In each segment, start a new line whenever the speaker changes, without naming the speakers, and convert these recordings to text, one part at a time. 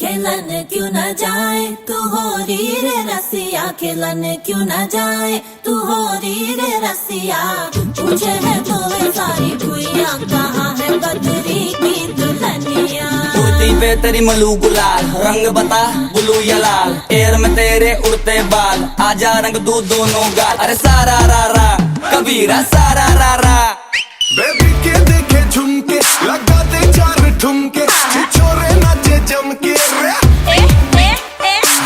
खेलन क्यों न जाए तू हो री रे रसिया, खेलन क्यों न जाए तू हो री रे रसिया। पूछे है तो वे सारी भुइया, कहाँ है बदरी की दुल्हनिया।
कुर्ती पे तेरी मलू गुलाल, रंग बता ब्लू या लाल, एयर में तेरे उड़ते बाल, आजा रंग दू दोनों गाल। अरे सारा रा रा कबीरा सारा रा रा।
बेबी के देखे झुमके, लगा दे चार ठुमके, छोरे नाचे जम के रे।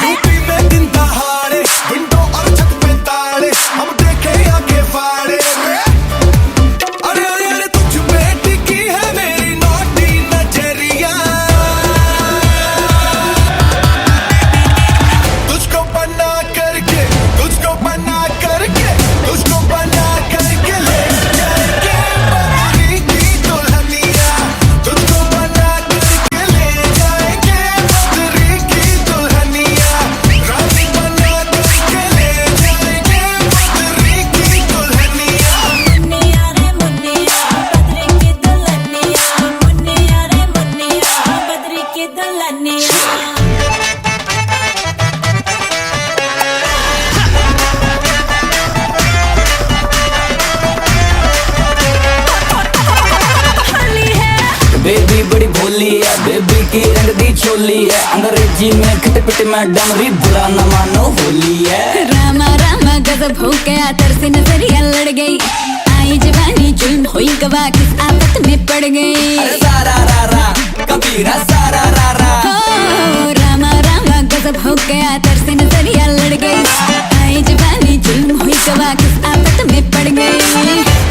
यूपी में दिन दहाड़े, विंडो और छत पे ताड़े, हम देखे आगे फाड़े रे। अरे अरे अरे तुझ पे टिकी है मेरी नोटी नजरिया, तुझको बना करके, तुझको बना करके, तुझको बना करके ले जाएंगे बदरी की दुल्हनिया, तुझको बना करके ले जाएंगे बदरी की दुल्हनिया, रानी बना करके ले जाएंगे बदरी की दुल्हनिया।
मुन्निया रे मुन्निया बदरी की दुल्हनिया, मुन्निया रे मुन्निया बदरी की दुल्हनिया।
बेबी बड़ी भोली है, बेबी की रंग दी चोली है, अंग्रेजी में खिट पिट में डमरी, बुरा न मानो होली है।
रामा रामा गजब हो गया, तरसे नजरिया लड़ गई, आई जवानी जुल्म हुई गवा, किस आफत में पड़ गई।
अरे सारा रा रा कबीरा सारा रा रा।
हो रामा रामा गजब हो गया, तरसे नजरिया लड़ गई, आई जवानी जुल्म हुई गवा, किस आफत में पड़ गई।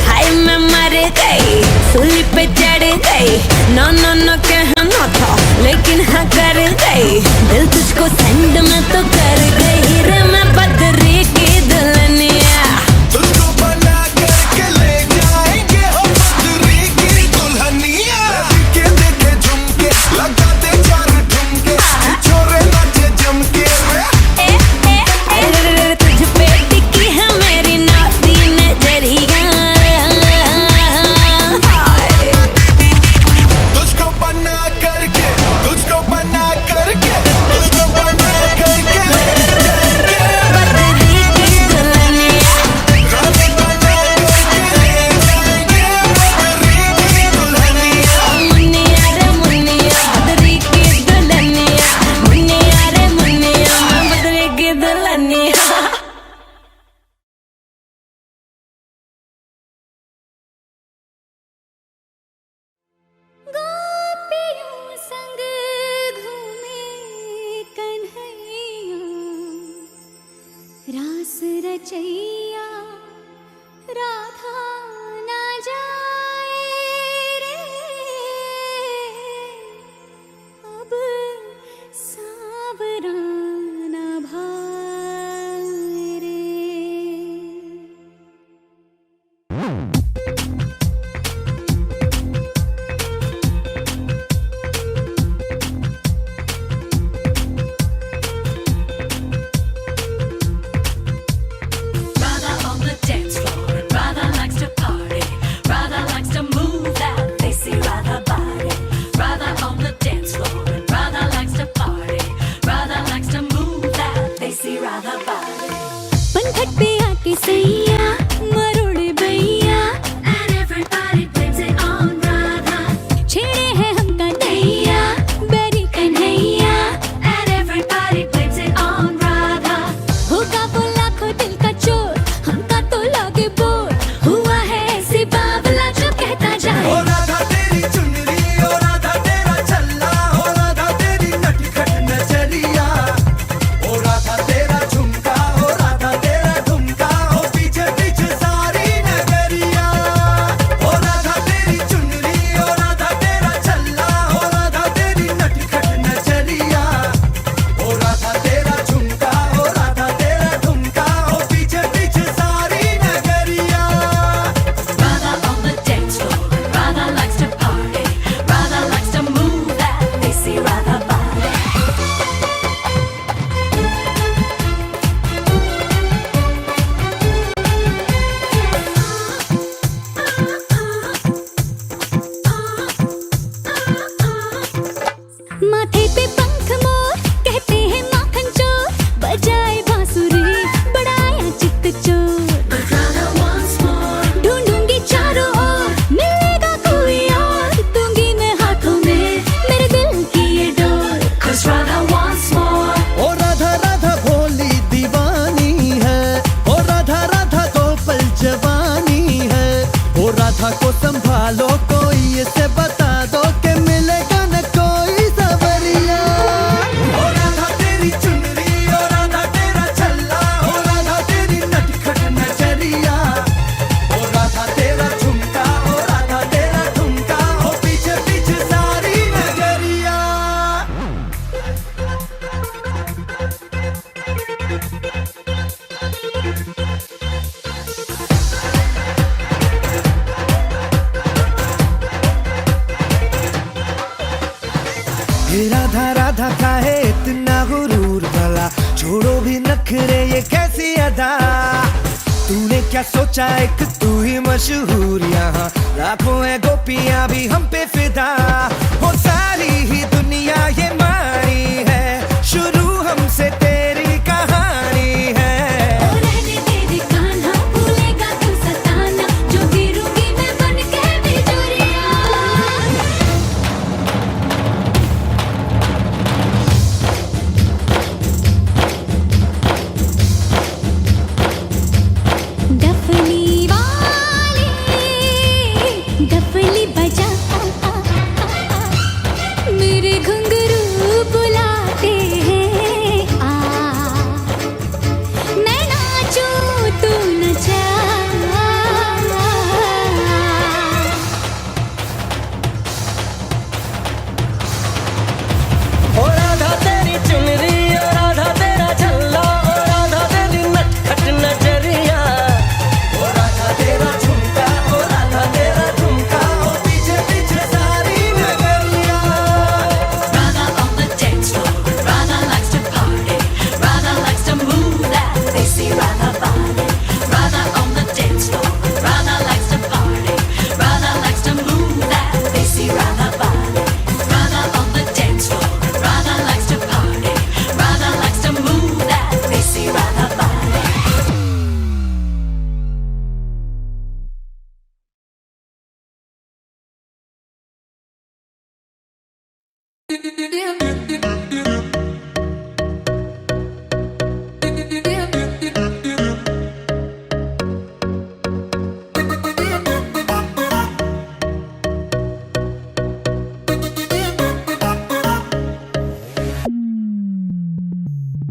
हाय मैं मर गई, सूली पे चढ़ गई, नो नो नो कहना था लेकिन हाँ कर गई, दिल तुझको सेंड में तो कर गई रे मैं बदरी की दुल्हनिया।
तुझको बना करके ले जाएंगे हम बदरी की दुल्हनिया। बेबी के देखे झुमके, लगा दे चार ठुमके, छोरे नाचे जम के रे।
अरे तुझ पे टिकी है मेरी नाती नजरिया,
तुझको बना करके, तुझको बना करके, तुझको बना करके ले जाएंगे
बदरी की दुल्हनिया।
रानी बना करके ले जाएंगे बदरी की दुल्हनिया।
मुन्निया रे मुन्निया बदरी की दुल्हनिया, मुन्निया रे मुन्निया बदरी की दुल्हनिया। गोपियों संग घूमे कन्हैया, रास रचैया राधा ना जाए रे, अब सावरा ना भाए रे।
Radha on the dance floor, and Radha likes to party. Radha likes to move that lacy Radha body. Radha on the dance floor, and Radha likes to party. Radha likes to move that lacy Radha body.
पनघट पे आके सैया मरोड़े भैया,
And everybody blames it on Radha.
छेड़े है हमका नैया बैरी Kanhaiya,
And everybody blames it on Radha.
होगा वो लाखों दिल का चोर, हमका तो लागे बोर, हुआ है ऐसे बावला जो कहता जाए।
ओ राधा तेरी चुनरी, ओ राधा तेरा छल्ला, ओ राधा तेरी नटखट नजरिया, ओ राधा तेरा झुमका, ओ राधा तेरा ठुमका, ओ पीछे पीछे सारी नगरिया। ओ राधा तेरी चुनरी, ओ राधा तेरा छल्ला, ओ राधा तेरी नटखट नजरिया, ओ राधा तेरा झुमका, ओ राधा तेरा ठुमका, ओ पीछे पीछे सारी नगरिया।
Radha on the dance floor, and Radha likes to party. Radha likes to move that lacy Radha body.
माथे पे पंख मोर
हे राधा राधा काहे इतना गुरूर भला, छोड़ो भी नखरे ये कैसी अदा। तूने क्या सोचा एक तू ही मशहूर, यहाँ लाखों है गोपियां भी हम पे फिदा। वो सारी ही दुनिया ये मारी है, शुरू हमसे तेरी कहानी है।
ओ रहने तेरी कान्हा, भूलेगा तू सताना, जो गिरूंगी मैं बन के बिजुरिया। डफली वाले डफली बजा, मेरे घुंघरू बुलाते हैं आ, मैं नाचूं तू नचा।
ओ राधा तेरी चुनरी, ओ राधा तेरा झल्ला, ओ राधा तेरी नटखट नजरिया।
ओ राधा तेरा झुमका, ओ राधा तेरा झुमका, ओ पीछे पीछे सारी नगरिया।
Radha on the dance floor. Radha likes to party. Radha likes to move that desi Radha body. Radha on the dance floor. Radha likes to party. Radha likes to move that desi Radha body. Radha on the dance floor. Radha likes to party. Radha likes to move that desi Radha body.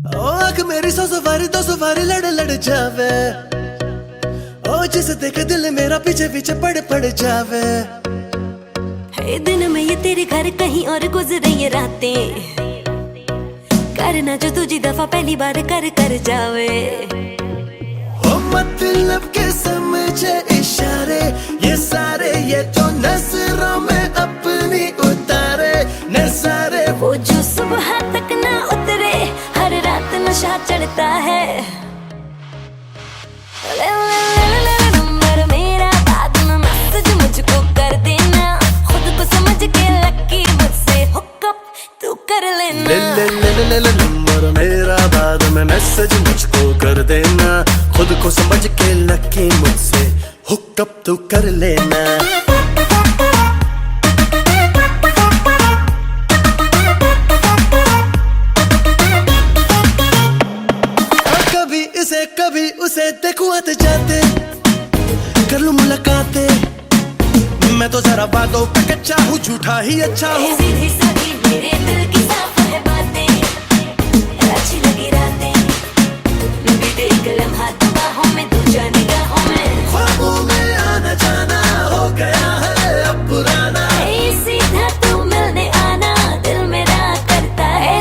ओ आँख मेरी सौ सवारी दो सवारी लड़ लड़ जावे, ओ जिसे देखे दिल मेरा पीछे पीछे पड़ जावे।
है दिन में ये तेरे घर कहीं और गुजरे ये रातें, करना जो तुझी दफा पहली बार कर जावे।
ओ मतलब के समझे इशारे ये सारे, ये तो नजरों में अपनी उतारे नजारे।
वो जो सुबह तक ना उतरे, हर रात नशा चढ़ता है। ले ले ले ले ले नंबर मेरा, बाद में मैसेज मुझको कर देना, खुद को समझ के लकी मुझसे हुकअप तू कर लेना।
ले नंबर मेरा, बाद में मैसेज मुझको कर देना, खुद को समझ के लकी मुझसे हुकअप तू कर लेना। कभी उसे देखूं आते जाते, कर लूं मुलाकातें, मैं तो जरा बातों पे कच्चा हूँ, झूठा ही अच्छा हूँ।
सीधी सादी मेरे दिल की साफ है बातें, अच्छी लगी रातें, बीते एक लम्हा तो बाहों में, दूजा निगाहों में,
ख्वाबों में आना जाना हो गया है अब पुराना।
सीधा तू मिलने आना, दिल मेरा करता है।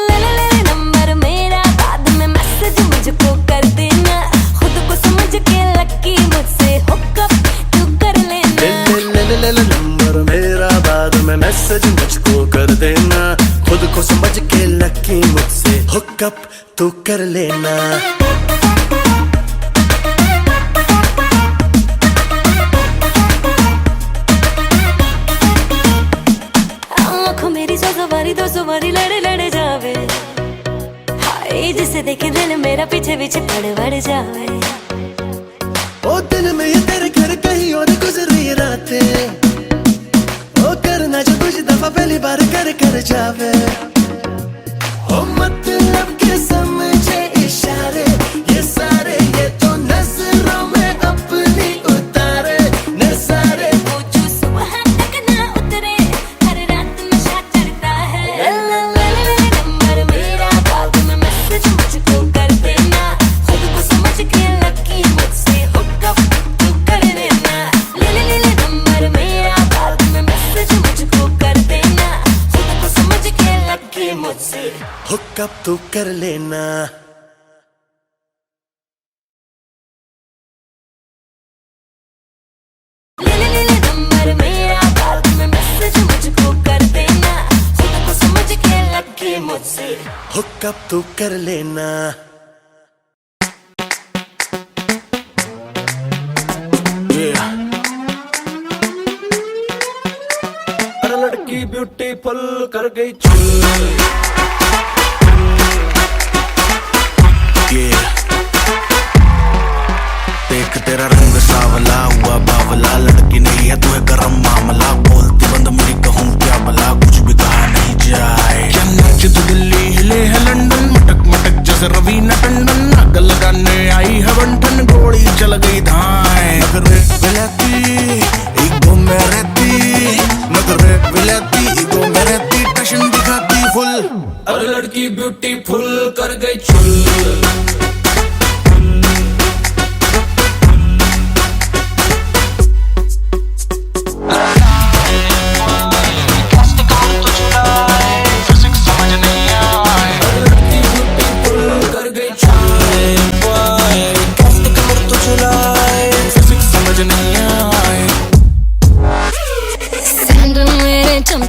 ले नंबर मेरा, बाद में मैसेज मुझको कर देना, खुद को समझ के लकी मुझसे हुकअप तू कर लेना।
ले नंबर मेरा, बाद में मैसेज मुझको कर देना, खुद को समझ के लकी मुझसे हुकअप तू कर लेना।
आँखों मेरी सौ सवारी दो सवारी लड़ लड़ जावे, हाय जिसे देखे दिल मेरा पीछे पीछे पड़ जावे।
ओ दिल में ये तेरे घर कहीं और गुजरी रातें, ओ करना जो कुछ दफा पहली बार कर जावे। ओ मतलब के समझे इशारे ये सारे, ये तो नजरों में अपनी उतारे नजारे।
वो जो सुबह तक ना उतरे, हर रात नशा चढ़ता है। नंबर मेरा, बाद में मैसेज मुझको कर देना, खुद को समझ के लकी मुझसे हुकअप तू कर लेना। ले नंबर मेरा, बाद में मैसेज मुझको कर देना, खुद को समझ के लकी मुझसे
हुकअप तू कर लेना।
ले नंबर मेरा, बाद में मैसेज मुझको कर देना, खुद को समझ
हुक्कअप तो कर लेना।
अरे लड़की ब्यूटीफुल कर गई चुल।
देख तेरा रंग सावला हुआ बावला, लड़की नहीं है तू है गरम मामला। बोलती बंद मेरी कहूँ क्या भला, कुछ भी कहा नहीं जाए। क्या नीचे तो दिल्ली हिले है लंदन, मटक मटक जैसे रवीना टंडन। आग लगाने आई है बंठन, गोली चल गई धाए। नगरे विलाती ईगो में रहती, नगरे विलाती ईगो में रहती, टशन दिखाती फुल।
अरे लड़की ब्यूटीफुल कर गई चुल।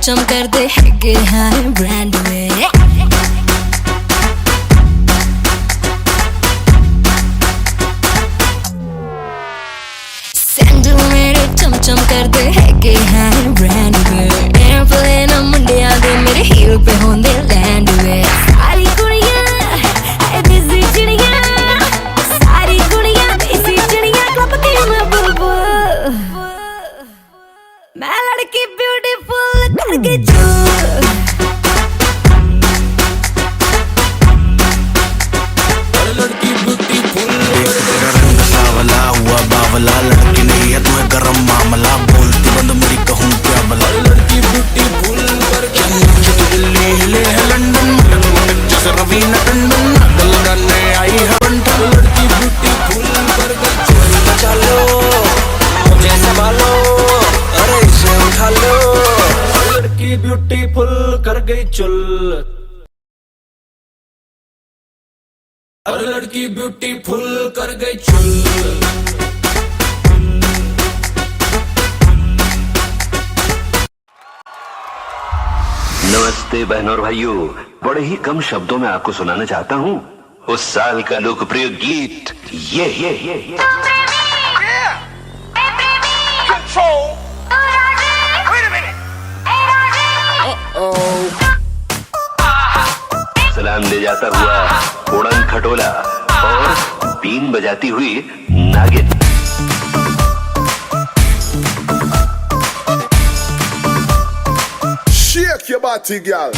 चम कर दे हैगे हाय ब्रांड में। सैंडल मेरे चम कर दे हैगे हाय ब्रांड में। एयरप्लेन मुंडिया दे मेरे हील पे होंदे लैंड में। सारी कुड़ियां है देसी चिड़ियां, सारी कुड़ियां देसी चिड़ियां, क्लब की मैं बुलबुल। मैं लड़की ब्यूटीफुल कर गई चुल।
लड़की ब्यूटीफुल
तेरा रंग सावला हुआ बावला, लड़की नहीं है तू है गरम मामला। बोलती बंद मेरी कहूँ क्या भला।
लड़की ब्यूटीफुल कर गई
नीचे तो दिल्ली हिले है लंदन, मटक मटक जैसे रवीना टंडन। आग लगाने आई है बंठन,
लड़की ब्यूटीफुल कर गई चुल।
बचा लो मुझे संभालो, अरे इसे उठा लो।
लड़की ब्यूटीफुल कर गई चुल। अरे लड़की ब्यूटीफुल कर गई चुल।
नमस्ते बहनों और भाइयों, बड़े ही कम शब्दों में आपको सुनाना चाहता हूँ उस साल का लोकप्रिय गीत ये। सलाम ले जाता हुआ उड़न खटोला और बीन बजाती हुई नागिन।
Shake your body, girl.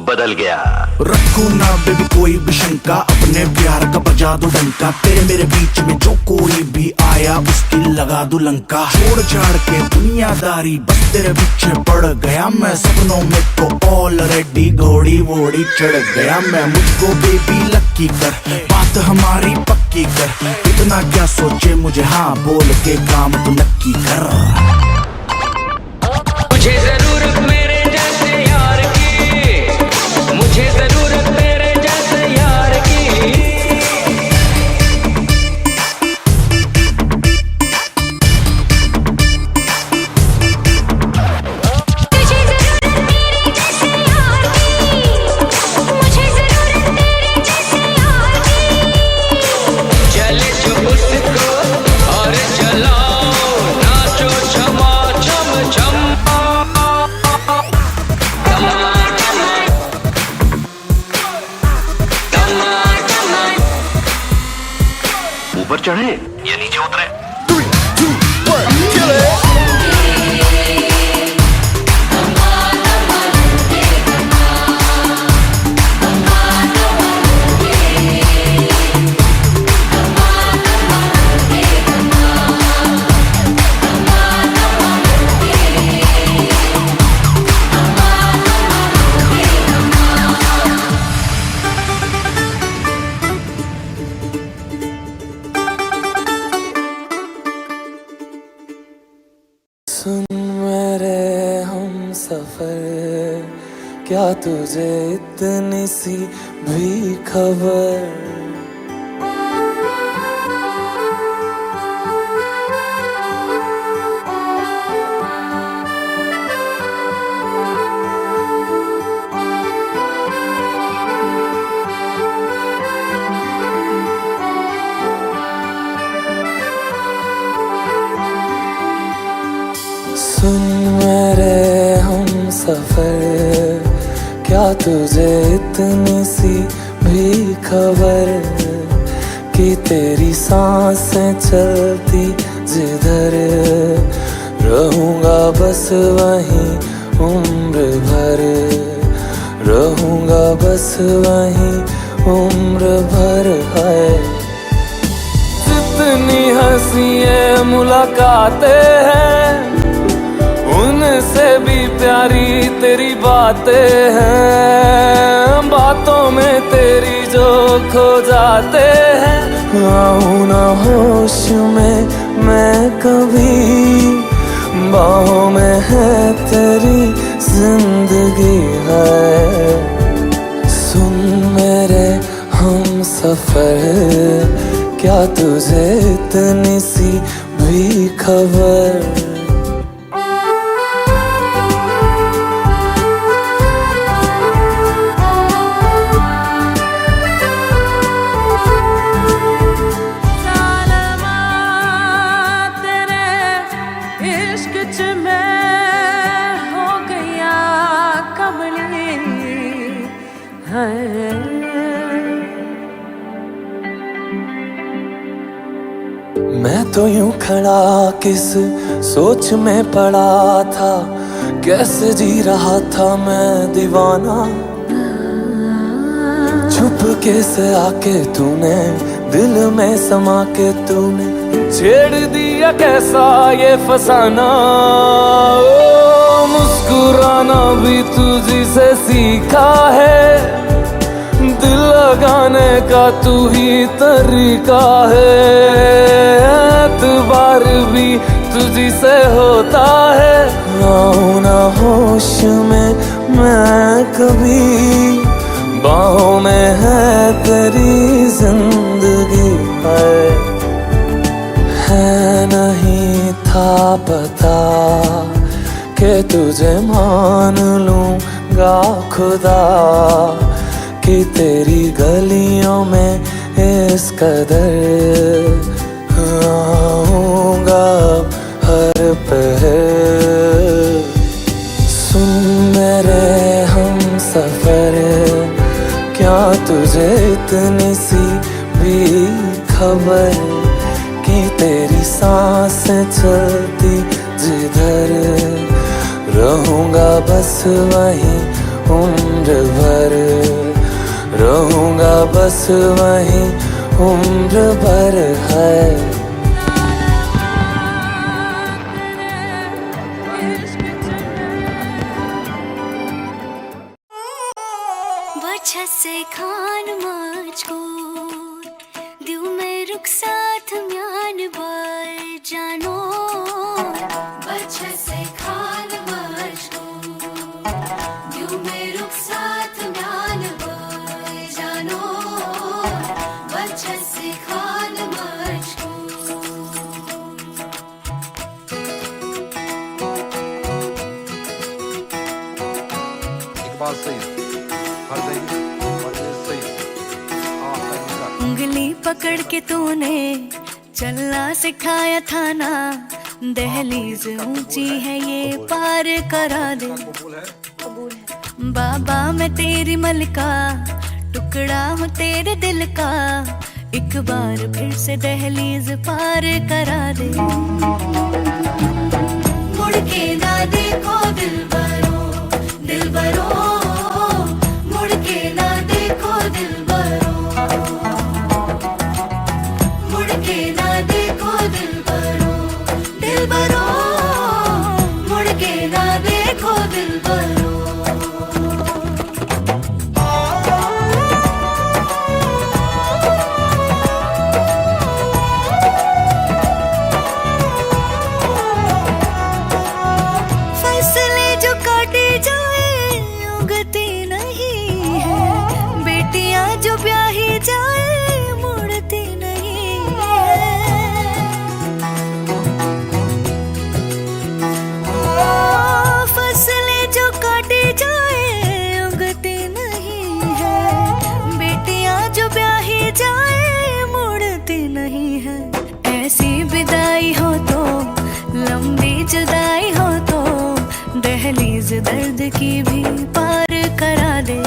बदल गया।
रखो ना बेबी कोई भी शंका, अपने प्यार का बजा दो डंका। तेरे मेरे बीच में जो कोई भी आया उसकी लगा दो लंका। छोड़ छाड़ के दुनियादारी बस तेरे पीछे पड़ गया मैं। सपनों में तो ऑलरेडी घोड़ी वोड़ी चढ़ गया मैं। मुझको बेबी लक्की कर, बात हमारी पक्की कर। इतना क्या सोचे मुझे हाँ बोल के काम तो नक्की कर।
मुझे जरूरत मेरे जैसे यार की, मुझे जरूरत तेरे जैसे यार की। चले जो उसको और चलाओ, नाचो छमा छम छम।
ऊपर चढ़े या नीचे उतरे।
3, 2, 1, kill it.
क्या तुझे इतनी सी भी खबर? सुन मेरे हम सफर, क्या तुझे इतनी सी भी खबर कि तेरी सांसें चलती जिधर, रहूंगा बस वहीं उम्र भर, रहूंगा बस वहीं उम्र भर। है जितनी हंसी मुलाकातें हैं, उनसे भी प्यारी तेरी बातें हैं, बातों में तेरी जो खो जाते हैं। आऊं ना होश में मैं कभी, बाहों में है तेरी जिंदगी है। सुन मेरे हम सफर, क्या तुझे इतनी सी भी खबर? मैं तो यूं खड़ा किस सोच में पड़ा था, कैसे जी रहा था मैं दीवाना। छुप के से आके तूने दिल में समा के तूने छेड़ दिया कैसा ये फसाना। ओ मुस्कुराना भी तुझी से सीखा है, दिल लगाने का तू ही तरीका है। एतबार भी तुझी से होता है, आऊं ना होश में मैं कभी, बाहों में है तेरी जिंदगी है। नहीं था पता कि तुझे मान लूंगा खुदा, कि तेरी गलियों में इस कदर आऊंगा हर पहर। सुन मेरे हम सफर, क्या तुझे इतनी सी भी खबर कि तेरी सांसें चलती जिधर, रहूंगा बस वहीं उम्र भर, रहूंगा बस वहीं उम्र भर। है
बच्चा से खान मुझको दिल में रुक साथ म्यान बार जानो। बच्चा से खान मुझको दिल में रुक साथ म्यान बार जानो। बच्चा से खान मुझको
एक बात सही
उंगली पकड़ के तूने चलना सिखाया था ना, दहलीज ऊंची है ये पार करा दे। बाबा मैं तेरी मलिका, टुकड़ा हूँ तेरे दिल का, एक बार फिर से दहलीज पार करा दे। मुड़ के ना देखो दिलबरो दिलबरो, मुड़ के ना देखो दिलबरो, मुड़ के ना देखो दिलबरो दिलबरो, मुड़ के ना देखो दिलबरो। फसलें जो काटे जाए उगती जो ब्याही जाए मुड़ती नहीं है। फसलें जो काटी जाए उगती नहीं है। बेटियां जो ब्याही जाए मुड़ती नहीं है। ऐसी विदाई हो तो लंबी जुदाई हो तो दहलीज दर्द की भी पार करा दे।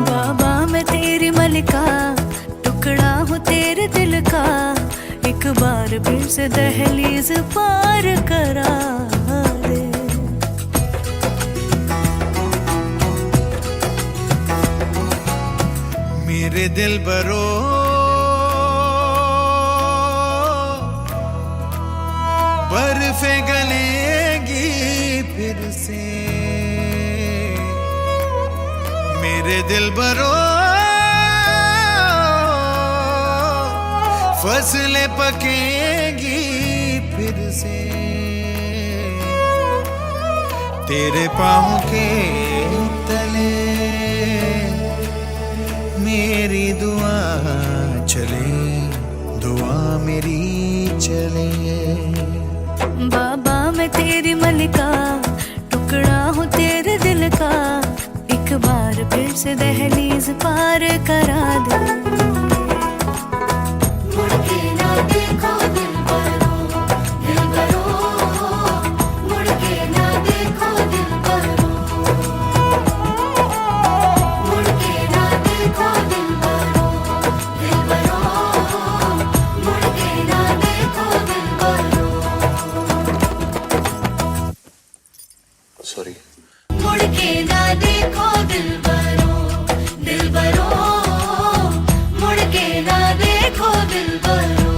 बाबा मैं तेरी मलिका टुकड़ा हूँ तेरे दिल का। एक बार फिर से दहलीज पार करा दे।
मेरे दिल बरो बर्फे गलेगी फिर से। मेरे दिल बरो फसलें पकेगी फिर से। तेरे पाँव के तले मेरी दुआ चले, दुआ मेरी चले।
बाबा मैं तेरी मलिका टुकड़ा हूँ तेरे दिल का। एक बार फिर से दहलीज पार करा दे।
मुड़ के ना देखो दिलबरो, दिलबरो, मुड़ के ना देखो दिलबरो, मुड़ के ना देखो दिलबरो, दिलबरो, मुड़ के ना देखो दिलबरो।
सॉरी।
मुड़ के ना देखो दिलबरो, दिलबरो, मुड़ के ना देखो Dilbaro.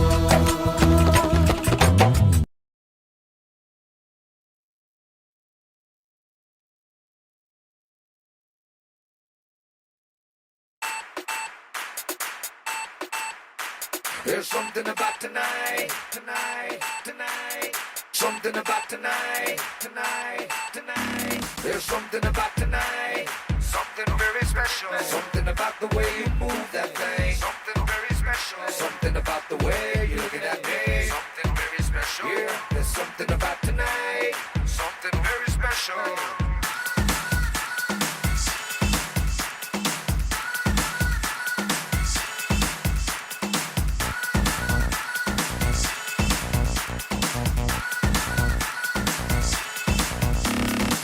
There's something about tonight, tonight, tonight. Something about tonight, tonight, tonight. There's something about tonight, something very special. Something about the way you move that thing, something very special. Something about the way you're looking at me, something very special. Yeah, there's something about tonight, something very special.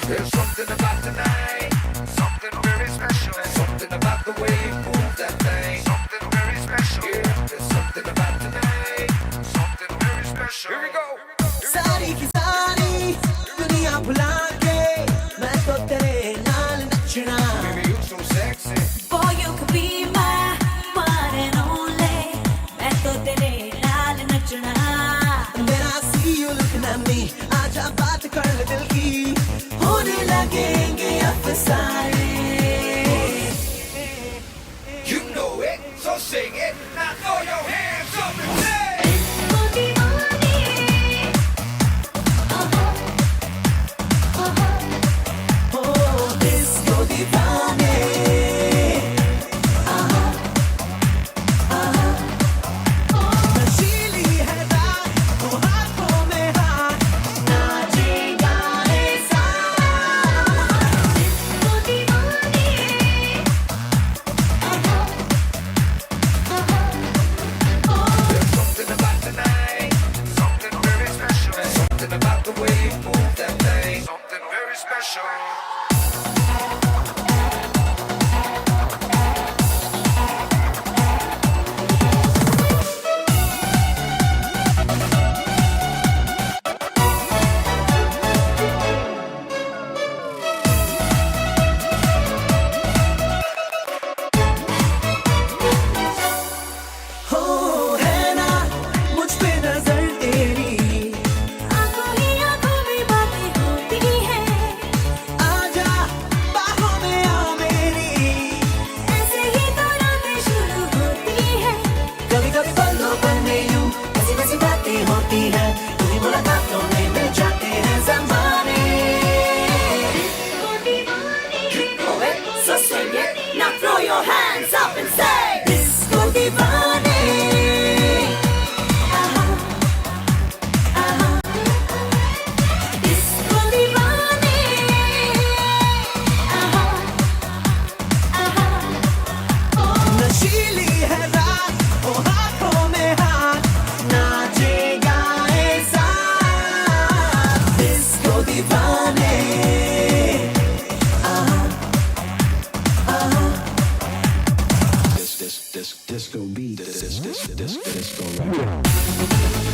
There's something about tonight, something very special. Something about the
दीवाने disco दीवाने
नशीली है रात ओ हाथों में हाथ नाचेगा ऐसा disco दीवाने disco beat disco rock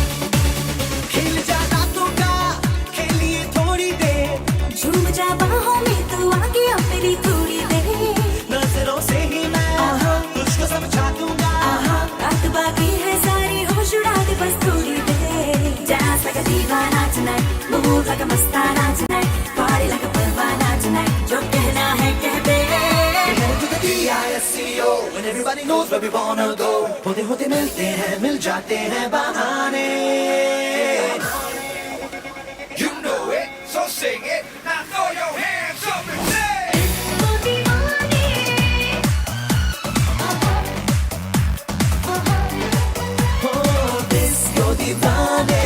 खेल जा रातों का खेलिए थोड़ी देर
झूम जा बाहों में तू आगे अब मेरी थोड़ी देर
नजरों से ही मैं तुझको समझा दूंगा
रात बाकी है सारी होश उड़ा दे बस थोड़ी देर Dance like a दीवाना tonight move like a Mastana tonight party like a Parwana tonight जो कहना है कह दे
Headed to the DISCO when everybody knows where we wanna go होते होते मिलते हैं मिल जाते हैं बहाने You know it, so sing it, now throw your hands up and say Oh, disco दीवाने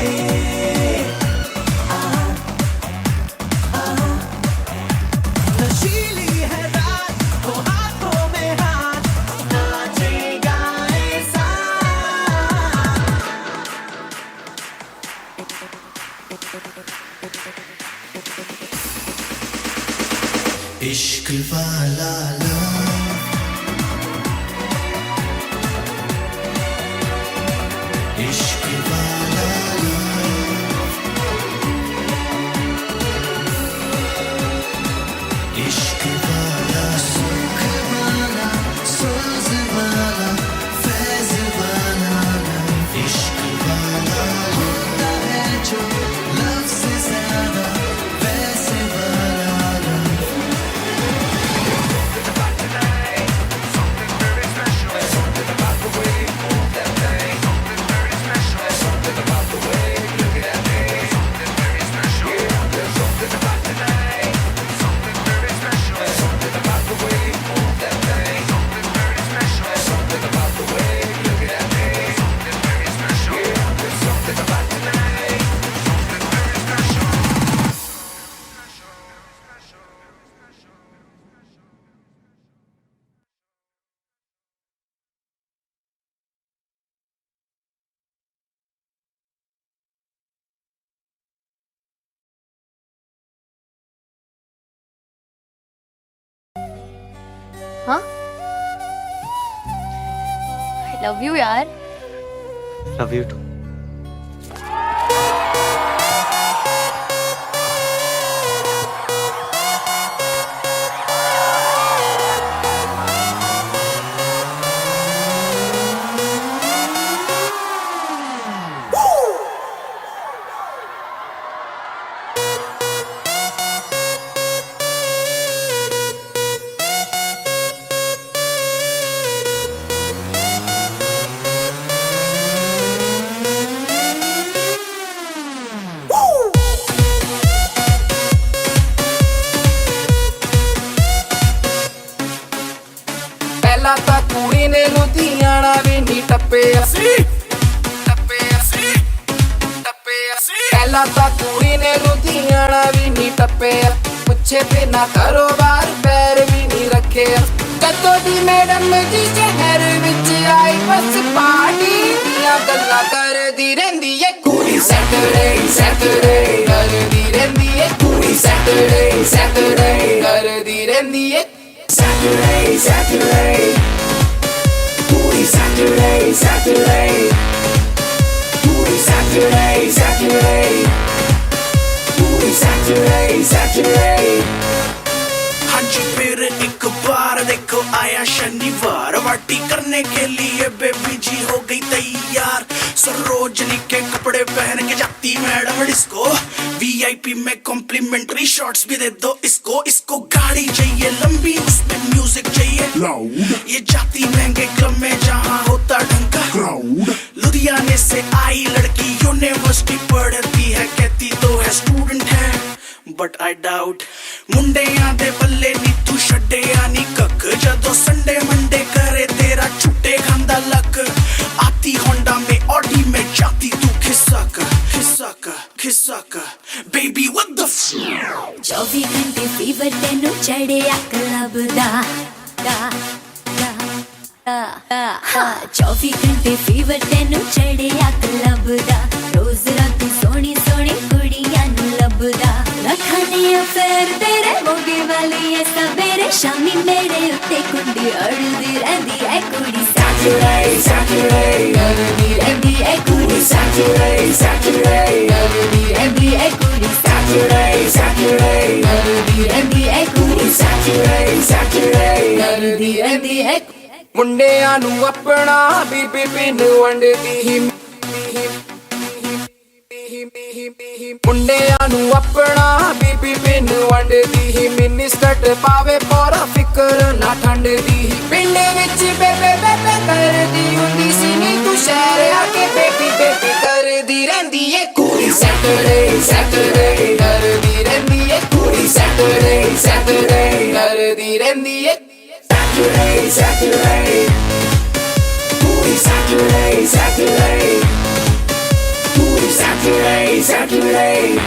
नशीली है रात ओ हाथों में हाथ नाचेगा ऐसा इश्क वाला इश्क वाला इश्क वाला सुख वाला सोज वाला फैज वाला इश्क वाला होता है जो लव से ज्यादा वैसे वाला
हाँ आई लव यू यार
लव यू टू
ਪਹਿਲਾਂ ਤਾਂ ਕੁੜੀ ਨੇ ਲੁਧਿਆਣਾ ਵੀ ਨਹੀਂ ਟੱਪਿਆ ਸੀ ਪਹਿਲਾਂ ਤਾਂ ਕੁੜੀ ਨੇ ਲੁਧਿਆਣਾ ਵੀ ਨਹੀਂ ਟੱਪਿਆ ਪੁੱਛੇ ਬਿਨਾ ਕਾਰੋਬਾਰ ਪੈਰ ਵੀ ਨਹੀਂ ਰੱਖਿਆ ਕਦੋਂ ਦੀ ਮੈਡਮ ਜੀ ਸ਼ਹਿਰ ਵਿੱਚ ਆਈ ਬਸ ਪਾਰਟੀ ਦੀਆਂ ਗੱਲਾਂ ਕਰਦੀ ਰਹਿੰਦੀ ਏ ਕੁੜੀ ਸੈਟਰਡੇ ਸੈਟਰਡੇ ਕਰਦੀ ਰਹਿੰਦੀ ਏ ਕੁੜੀ ਸੈਟਰਡੇ ਸੈਟਰਡੇ ਕਰਦੀ ਰਹਿੰਦੀ ਏ Saturday, Saturday, booty Saturday, Saturday, booty Saturday, Saturday, booty Saturday, Saturday. हाँ जी फिर एक बार देखो आया शनिवार पार्टी करने के लिए बेबी जी हो गई तैयार सरोजनी के कपड़े पहन के जाती मैडम डिस्को वीआईपी में कॉम्प्लीमेंट्री शॉट्स भी दे दो इसको गाड़ी चाहिए लंबी उसमें म्यूजिक चाहिए लाउड ये जाती महंगे क्लब में जहाँ होता ढंग का क्राउड लुधियाने से आई
कई लड़की यूनिवर्सिटी पढ़ती है, कहती तो है स्टूडेंट है, बट आई डाउट। मुंडियां दे बल्ले नी तू छड्डे आनी कख, जदों संडे मंडे करे तेरा छुट्टे खांदा लक। आती होंडा में ऑडी में जाती तू खिसक खिसक खिसक, बेबी व्हाट द
24 घंटे फीवर तेनू चढ़िया क्लब दा 24 घंटे फीवर तेनू चढ़िया क्लब दा। रोज रात सोनी सोनी कुड़ियां नू लभदा, रखनी अफेयर तेरे मोगे वाली है सवेरे शामी मेरे उत्ते कुंडी अड़दी रहंदी है कुड़ी। सैटरडे सैटरडे अड़दी रहंदी है कुड़ी, सैटरडे सैटरडे अड़दी रहंदी है कुड़ी, सैटरडे सैटरडे अड़दी रहंदी है कुड़ी, सैटरडे सैटरडे अड़दी रहंदी है।
मुंडियां नू अपना बीबी पिन वंडदी ही, मुंडियां नू अपना बीबी पिन वंडदी ही, मिनी स्कर्ट पावे पूरा फिकर ना ठंड दी। पिंड विच बेबे बेबे करदी हुंदी सी नी तू शहर आके बेबी बेबी करदी रहंदी है कुड़ी। सैटरडे सैटरडे करदी रहंदी है कुड़ी, सैटरडे सैटरडे करदी रहंदी है। Saturday, Saturday, booty Saturday, Saturday, booty Saturday, Saturday.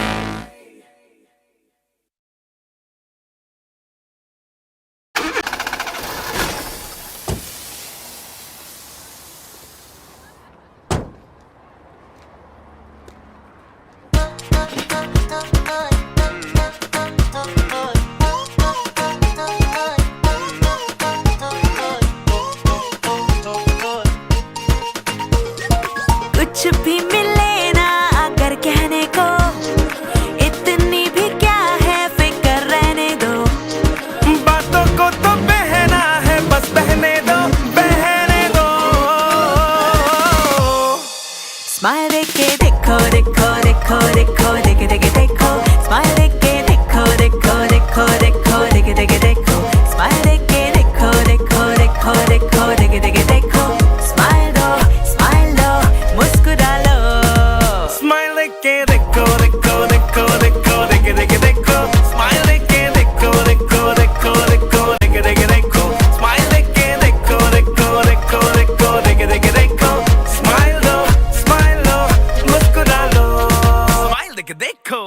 कुछ भी मिले ना अगर कहने को, इतनी भी क्या है फिक्र रहने दो।
बातों को तो बहना है बस बहने दो बहने दो।
स्माइल देके देखो देखो देखो देखो देखे देखे देखो, स्माइल देके देखो देखो देखो देखो देखे देखे देखो, स्माइल देके देखो देखो देखो देखो देखे देखे देखो। स्माइल दो मुस्कुरा लो,
स्माइल देके देखो देखो देखो देखो देखे देखे देखो, स्माइल देके देखो देखो देखो देखो देखे देखे देखो, स्माइल देके देखो देखो देखो देखो देखे देखे देखो। स्माइल दो मुस्कुरा लो, स्माइल देके देखो।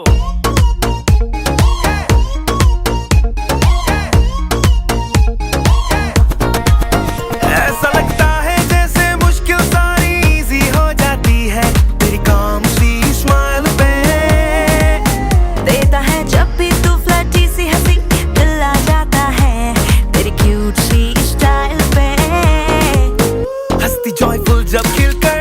ऐसा लगता है जैसे मुश्किल सारी इजी हो जाती है तेरी काम सी स्माइल पे।
देता है जब भी तू फ्लर्टी सी हंसी, दिल आ जाता है तेरी क्यूट सी स्टाइल पे।
हंसती जॉयफुल जब खिलकर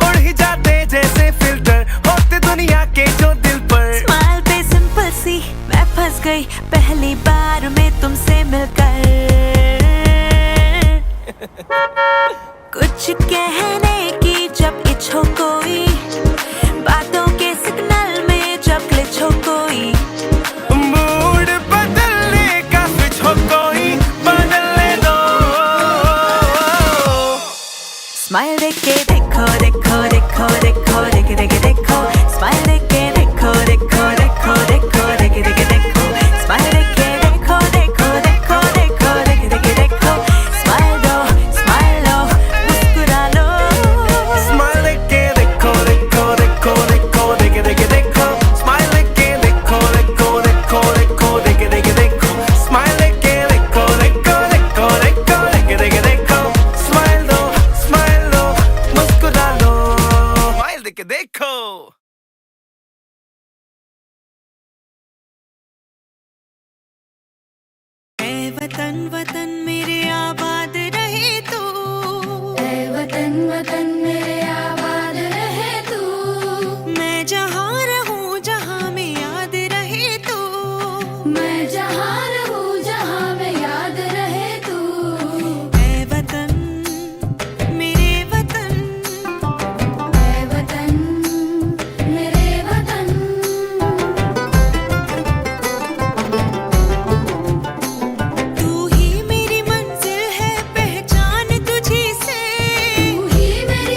उड़ ही जाते जैसे फिल्टर होते दुनिया के जो दिल पर।
स्माइल पे सिंपल सी मैं फंस गई पहली बार में तुमसे मिलकर। कुछ कहने की जब इच्छा हो कोई, बातों के सिग्नल में जब ग्लिच हो कोई,
मूड बदलने का स्विच हो कोई बदलने दो।
स्माइल देके देखो देखो देखो देखो देखे देखे देखो, स्माइल देके देखो देखो देखो देखो देखे देखे देखो, स्माइल देके देखो देखो देखो देखो देखे देखे देखो। स्माइल दो मुस्कुरा लो,
स्माइल देके देखो देखो देखो देखो देखे देखे देखो, स्माइल देके देखो देखो देखो देखो देखे देखे देखो, स्माइल देके देखो देखो देखो देखो देखे देखे देखो। स्माइल दो मुस्कुरा लो, स्माइल देके देखो।
वतन वतन मेरे आबाद रहे तू,
वतन वतन मेरे आबाद रहे तू,
मैं जहाँ रहूँ जहाँ में याद रहे तू,
मैं जहाँ रहूँ जहाँ में याद रहे तू।
ऐ वतन मेरे वतन,
ऐ वतन मेरे वतन,
तू ही मेरी मंजिल है पहचान तुझी से,
तू ही मेरी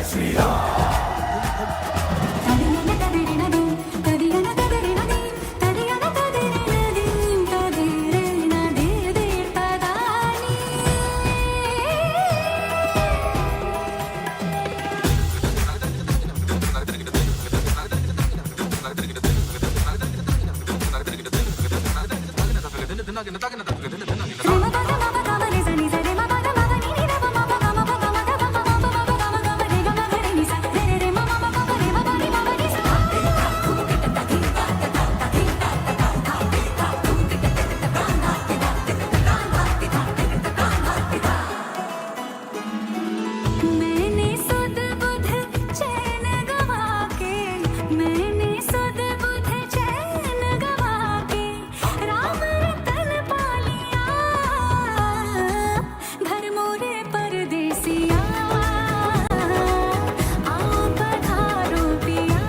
श्री राम
मैंने सुध बुध चैन गवा के, मैंने सुध बुध चैन गवा के राम रतन पा लिया, घर मोरे परदेसिया आओ पधारो पिया,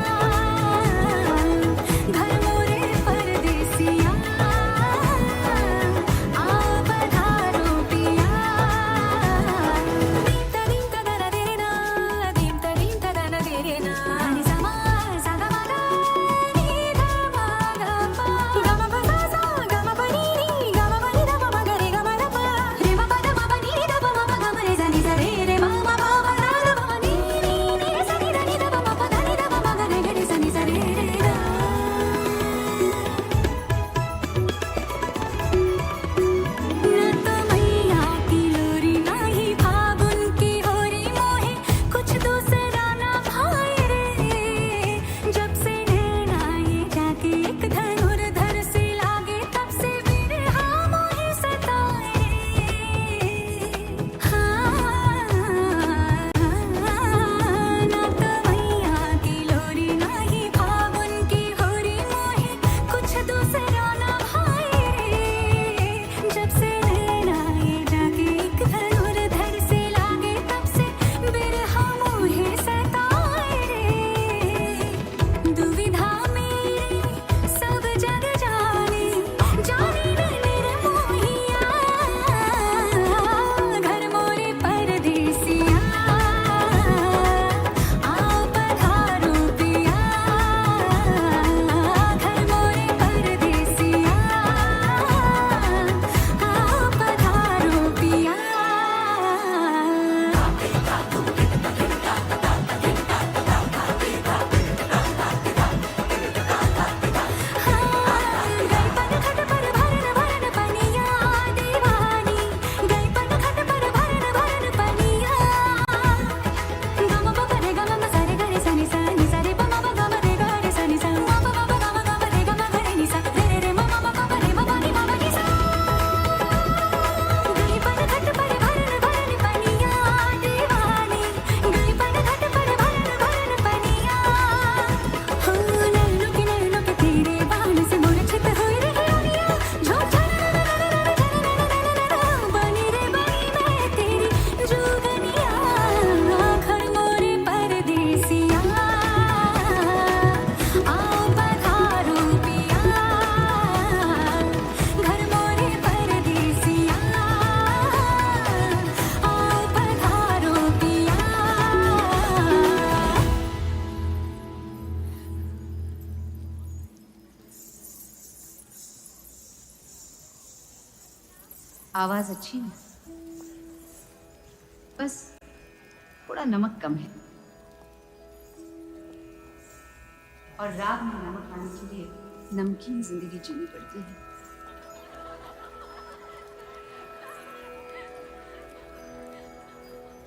घर मोरे परदेसिया आओ पधारो पिया।
आवाज अच्छी है, बस थोड़ा नमक कम है। और राग में नमक आने के लिए नमकीन जिंदगी जीनी पड़ती है।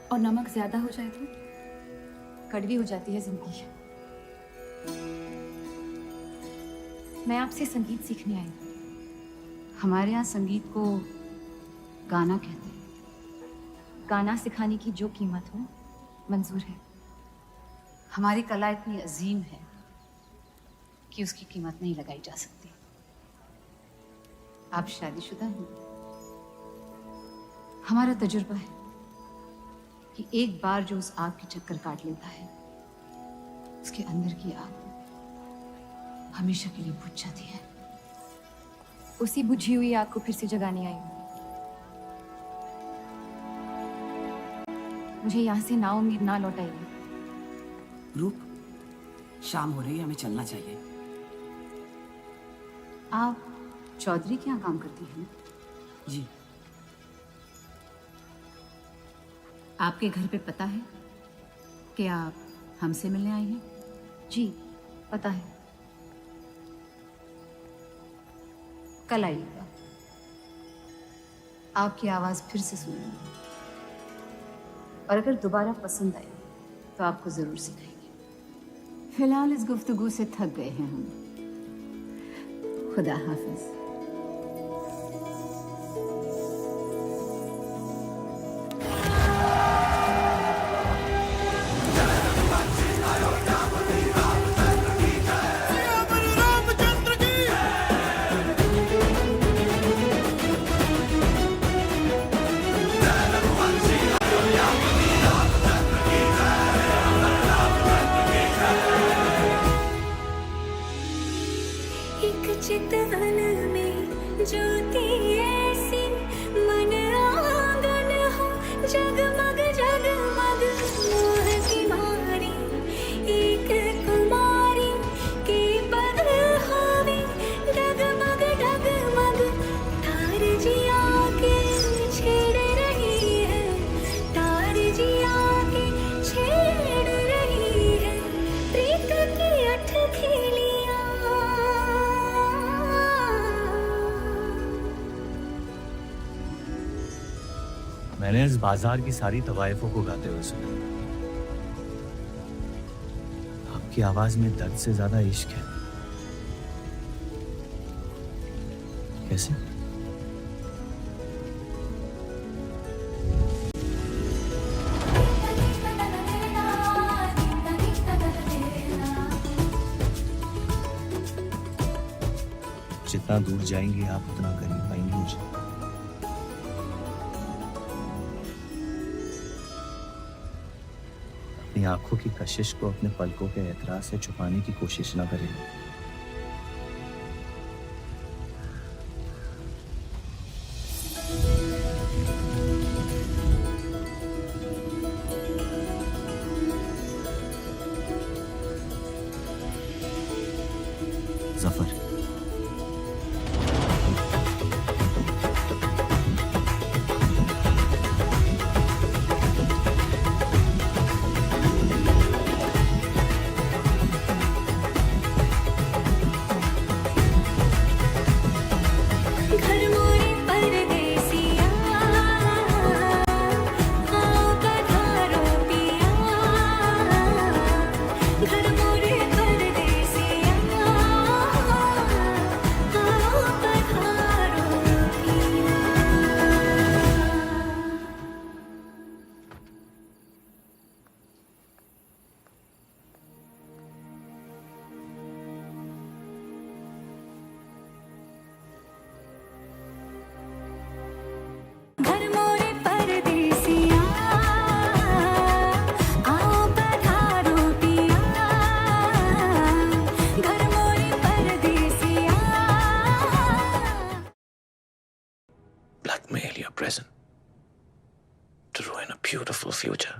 और नमक ज्यादा हो जाए तो कड़वी हो जाती है जिंदगी। मैं आपसे संगीत सीखने आई हूँ।
हमारे यहाँ संगीत को गाना कहते हैं।
गाना सिखाने की जो कीमत हो मंजूर है।
हमारी कला इतनी अजीम है कि उसकी कीमत नहीं लगाई जा सकती। आप शादीशुदा हैं। हमारा तजुर्बा है कि एक बार जो उस आग की चक्कर काट लेता है, उसके अंदर की आग हमेशा के लिए बुझ जाती है।
उसी बुझी हुई आग को फिर से जगाने आई हूँ। मुझे यहाँ से नाउम्मीद ना लौटाइए।
रूप, शाम हो रही है, हमें चलना चाहिए।
आप चौधरी के यहाँ काम करती हैं?
जी।
आपके घर पे पता है कि आप हमसे मिलने आई हैं?
जी पता है।
कल आइएगा, आपकी आवाज फिर से सुनेंगे और अगर दोबारा पसंद आई तो आपको जरूर सिखाएंगे। फिलहाल इस गुफ्तगू से थक गए हैं हम। खुदा हाफिज।
एक चितवन में ज्योति ऐसी मन आंगन हो जगमग जगमग मोह की मारी एक कुमारी के पद होवे डगमग डगमग तार जिया के छेड़ रही है तार जिया के छेड़ रही है प्रीत की अठ खेलियां।
मैंने इस बाजार की सारी तवाइफों को गाते हुए सुना। आपकी आवाज में दर्द से ज्यादा इश्क है। कैसे? जितना दूर जाएंगे आप उतना करीब पाएंगे मुझे। अपनी आंखों की कशिश को अपने पलकों के एतराज से छुपाने की कोशिश ना करें। जफर,
घर मोरे परदेसिया आओ पधारो पिया घर मोरे परदेसिया आओ पधारो पिया। घर मोरे परदेसिया आओ पधारो पिया घर मोरे परदेसिया।
blackmail your present to ruin a beautiful future.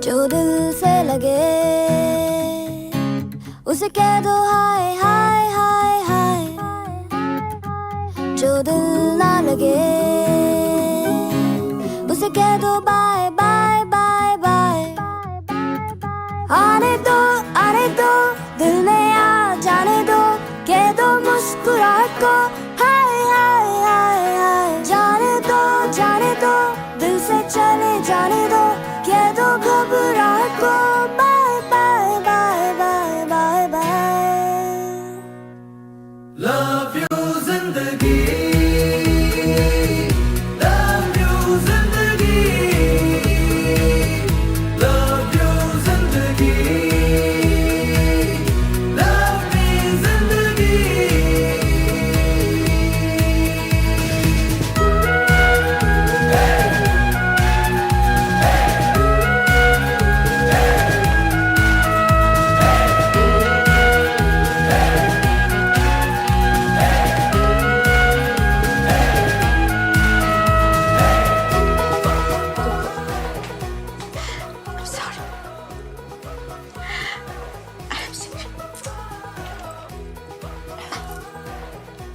जो दिल से लगे उसे कह दो हाय हाय हाय हाय जो दिल ना लगे उसे कह दो बाय बाय बाय बाय। आने दो दिल में आ जाने दो कह दो मुस्कुराहट को हाय हाय हाय हाय। जाने दो दिल से चले जाने दो कह दो घबराहट को bye bye bye bye bye bye.
Love you जिंदगी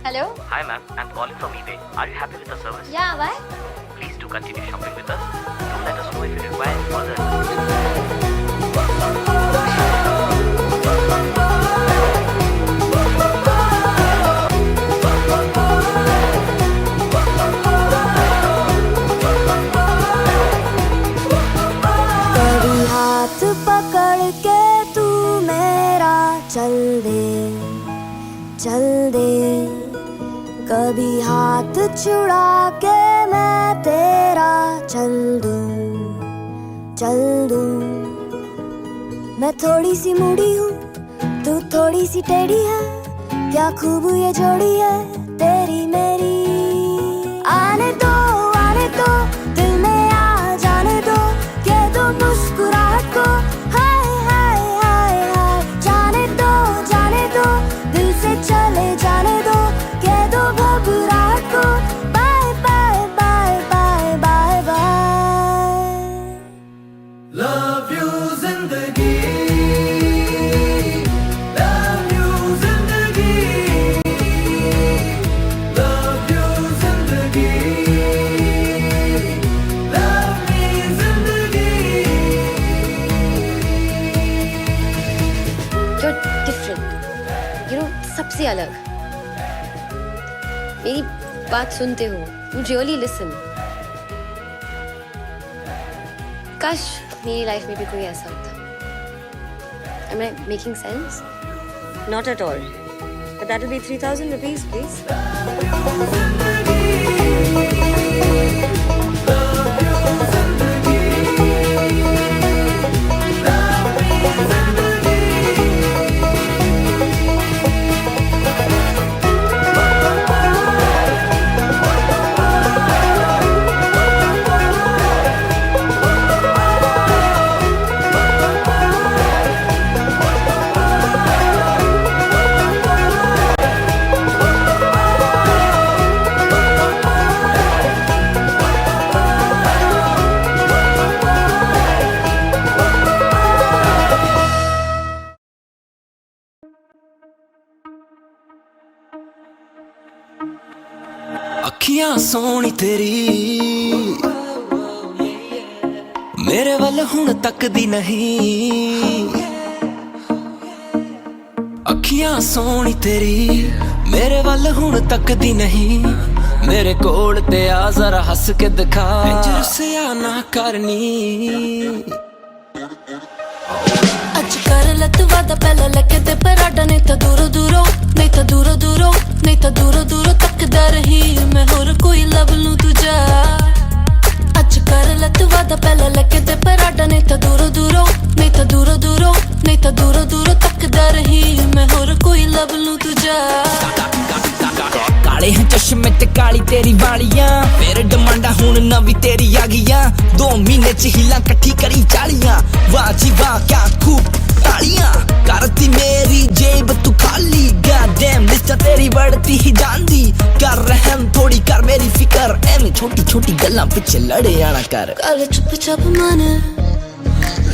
Hello?
Hi ma'am, I'm calling from eBay. Are you happy with the service?
Yeah, why?
Please do continue shopping with us. Do let us know if you require further.
कभी हाथ पकड़ के तू मेरा चल दे कभी हाथ छुड़ा के मैं तेरा चल दूं मैं थोड़ी सी मूडी हूँ तू थोड़ी सी टेढ़ी है क्या खूब ये जोड़ी है तेरी मेरी आने दो दिल में आ जाने दो के दो मुस्कुराहट को हाय हाय हाय हाय जाने दो दिल से चले जाने दो के दो घबराहट को bye bye bye bye bye bye
love you जिंदगी लव यू जिंदगी लव यू जिंदगी लव मी जिंदगी
You're different. You know, सबसे अलग. मेरी बात सुनते हो. You really listen. काश मेरी लाइफ में भी कोई ऐसा होता. Am I making sense? Not at all. But that will be 3,000 rupees, please.
ਅੱਖੀਆਂ ਸੋਹਣੀ ਤੇਰੀ ਮੇਰੇ ਵੱਲ ਹੁਣ ਤੱਕਦੀ ਨਹੀਂ ਅੱਖੀਆਂ ਸੋਹਣੀ ਤੇਰੀ ਮੇਰੇ ਵੱਲ ਹੁਣ ਤੱਕਦੀ ਨਹੀਂ ਮੇਰੇ ਕੋਲ ਤੇ ਆ ਜ਼ਰਾ ਹੱਸ ਕੇ ਦਿਖਾ ਇੰਜ ਰੁੱਸਿਆ ਨਾ ਕਰਨੀ
ਅੱਜ ਕਰ ਲੱਤ ਵਾਦਾ ਪਹਿਲਾਂ ਲੱਗੇ ਤੇ ਪਰਾਡਾ ਨਹੀਂ ਤਾਂ ਦੂਰੋਂ ਦੂਰੋਂ ਤੱਕਦਾ ਰਹੀ ਮੈਂ ਹੋਰ ਕੋਈ ਲੱਭ ਲੂੰ ਤੁਝਾ ਅੱਜ ਕਰ ਲੱਤ ਵਾਦਾ ਪਹਿਲਾਂ ਲੱਗੇ ਤੇ ਪਰਾਡਾ ਨਹੀਂ ਤਾਂ ਦੂਰੋਂ ਦੂਰੋਂ ਤੱਕਦਾ ਰਹੀ ਮੈਂ ਹੋਰ ਕੋਈ ਲੱਭ ਲੂੰ ਤੁਝਾ
ਕਾਲੇ हैं चश्मे ते काली तेरी वालियां फिर डिमांडा हुण नवी तेरी आ गईयां 2 महीने च हिला कट्ठी करी चालियां वाह जी वाह क्या खूब तालियां करती मेरी जेब तू खाली गॉड डैम लिस्ट तेरी बढ़ती ही जांदी कर रहम थोड़ी कर मेरी फिकर एवें छोटी छोटी गल्लां पिछे लड़े आना कर
गल चुप मन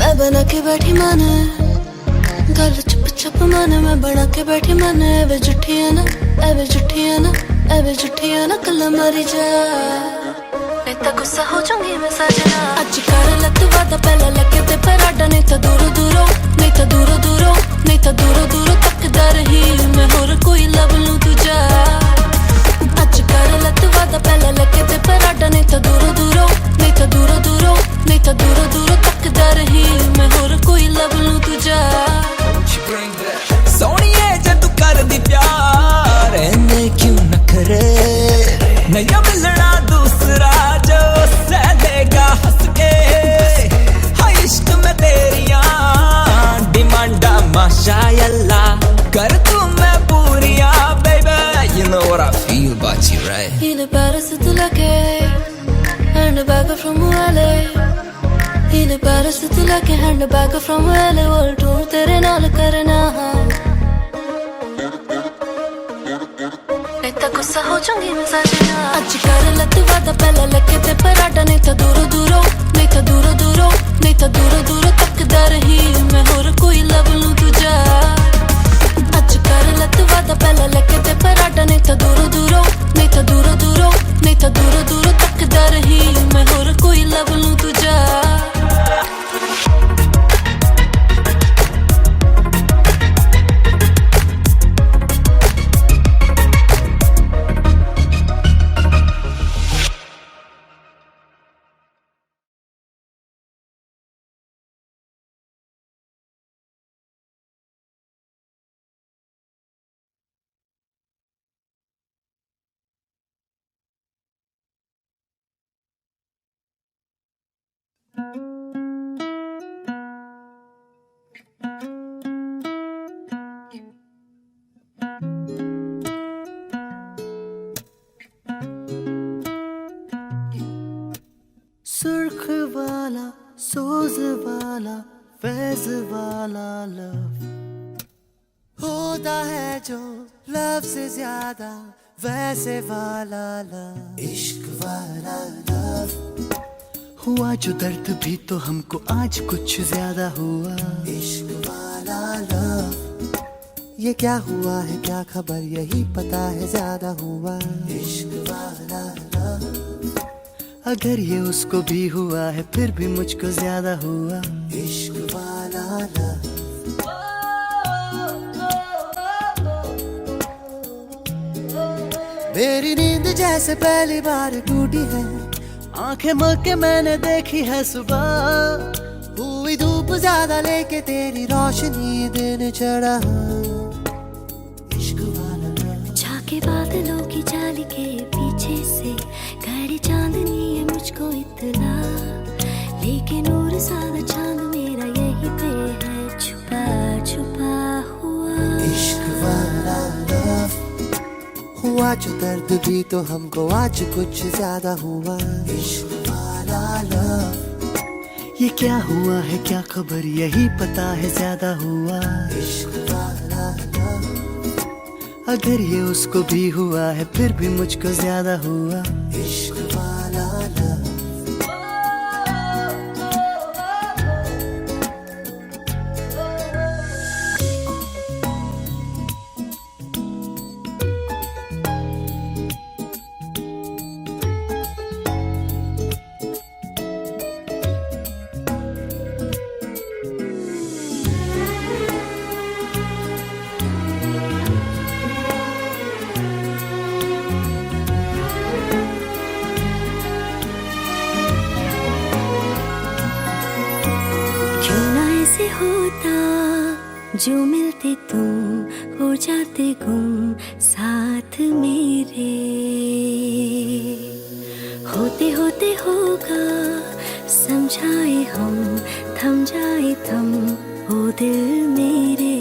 मैं बना के बैठी मन गल चुप मन मैं बना के बैठी मन एवे जुठिया ना कल मरी जा नहीं तो गुस्सा हो जाऊंगी मैं सजना आज कर लत वादा पहला लगे ते पराडा नहीं तो दूरों तकदा रही मैं होर कोई लभ लूं तुझा आज कर लत वादा पहला लगे ते पराडा नहीं तो दूरों तकदा रही मैं होर कोई लभ लूं तुझा
सोनिए जद कर दी प्यार इन्ने क्यों नखरे नया मिलना दूसरा जो सह देगा हंस के हाय इश्क में तेरिया डिमांडा माशाअल्लाह कर तू मैं पूरिया baby you know what I feel about you right
Feel it better so to like it handbag from LA Feel it better so to like it handbag from LA world tour तेरे नाल करना नहीं तो गुस्सा हो जाऊंगी मैं सजना आज कर लत वादा पहला लगे ते पराडा नहीं तो दूरों तकदा रही मैं होर कोई लभ लूं तुझा आज कर लत वादा पहला लगे ते पराडा नहीं तो दूरों
सोज वाला फैज वाला लव होता है जो लव से ज्यादा वैसे वाला लव, इश्क वाला लव। हुआ जो दर्द भी तो हमको आज कुछ ज्यादा हुआ, इश्क वाला लव। ये क्या हुआ है क्या खबर यही पता है ज्यादा हुआ, इश्क वाला लव। अगर ये उसको भी हुआ है फिर भी मुझको ज्यादा हुआ, इश्क वाला लव। मेरी नींद जैसे पहली बार टूटी है, आंखें मल के मैंने देखी है सुबह, हुई धूप ज्यादा लेके तेरी रोशनी दिन चढ़ा, इश्क वाला लव।
झाके बादलों की जाली के पीछे से खड़ी चांदनी है मुझको इतना, लेकिन और सादा चांद मेरा यही पे है छुपा छुपा हुआ,
इश्क वाला लव। हुआ जो दर्द भी तो हमको आज कुछ ज्यादा हुआ, इश्क वाला लव। ये क्या हुआ है क्या खबर यही पता है ज्यादा हुआ, इश्क वाला लव। अगर ये उसको भी हुआ है फिर भी मुझको ज्यादा हुआ, इश्क वाला लव।
होता जो मिलते तुम हो जाते गुम साथ मेरे, होते होते होगा समझाए हम थम जाए थम ओ दिल मेरे,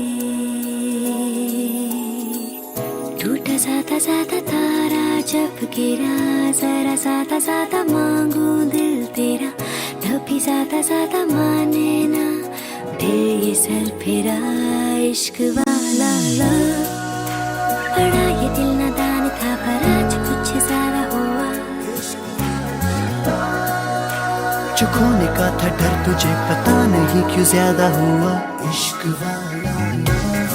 टूटा जाता तारा जब गिरा जरा ज्यादा मांगू दिल तेरा, तभी ज्यादा माने ना फिर ये सर फिरा, इश्क वाला लव। बड़ा ये दिल नादान था पर आज कुछ ज्यादा हुआ,
जो खोने का था डर तुझे पता नहीं क्यों ज्यादा हुआ, इश्क वाला लव।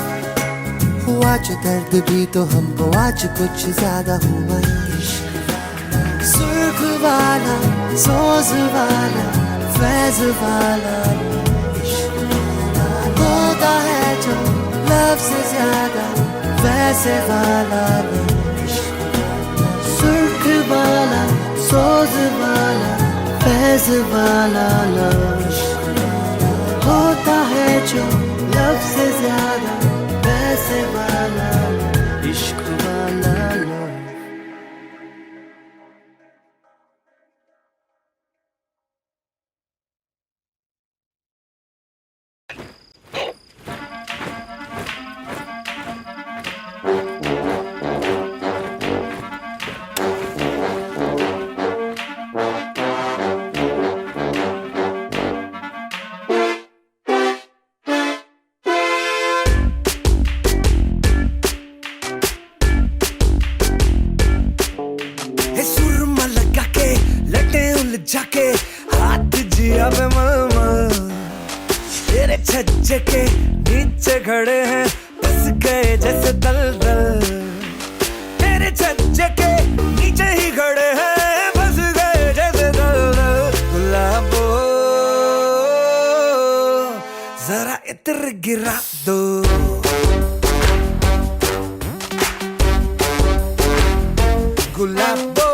हुआ जो दर्द भी तो हमको आज कुछ ज्यादा हुआ, इश्क वाला। सुर्ख वाला सोज वाला फैज वाला होता है जो लव से ज्यादा वैसे वाला लव, सुर्ख वाला सोज वाला फैज वाला लव। होता है जो लव से ज्यादा वैसे वाला लव, इश्क वाला लव। जाके हाथ जिया में मामा तेरे छज्जे के नीचे खड़े हैं बस गए जैसे दलदल, तेरे छज्जे के नीचे ही खड़े हैं बस गए जैसे दलदल। गुलाबो जरा इत्र गिरा दो, गुलाबो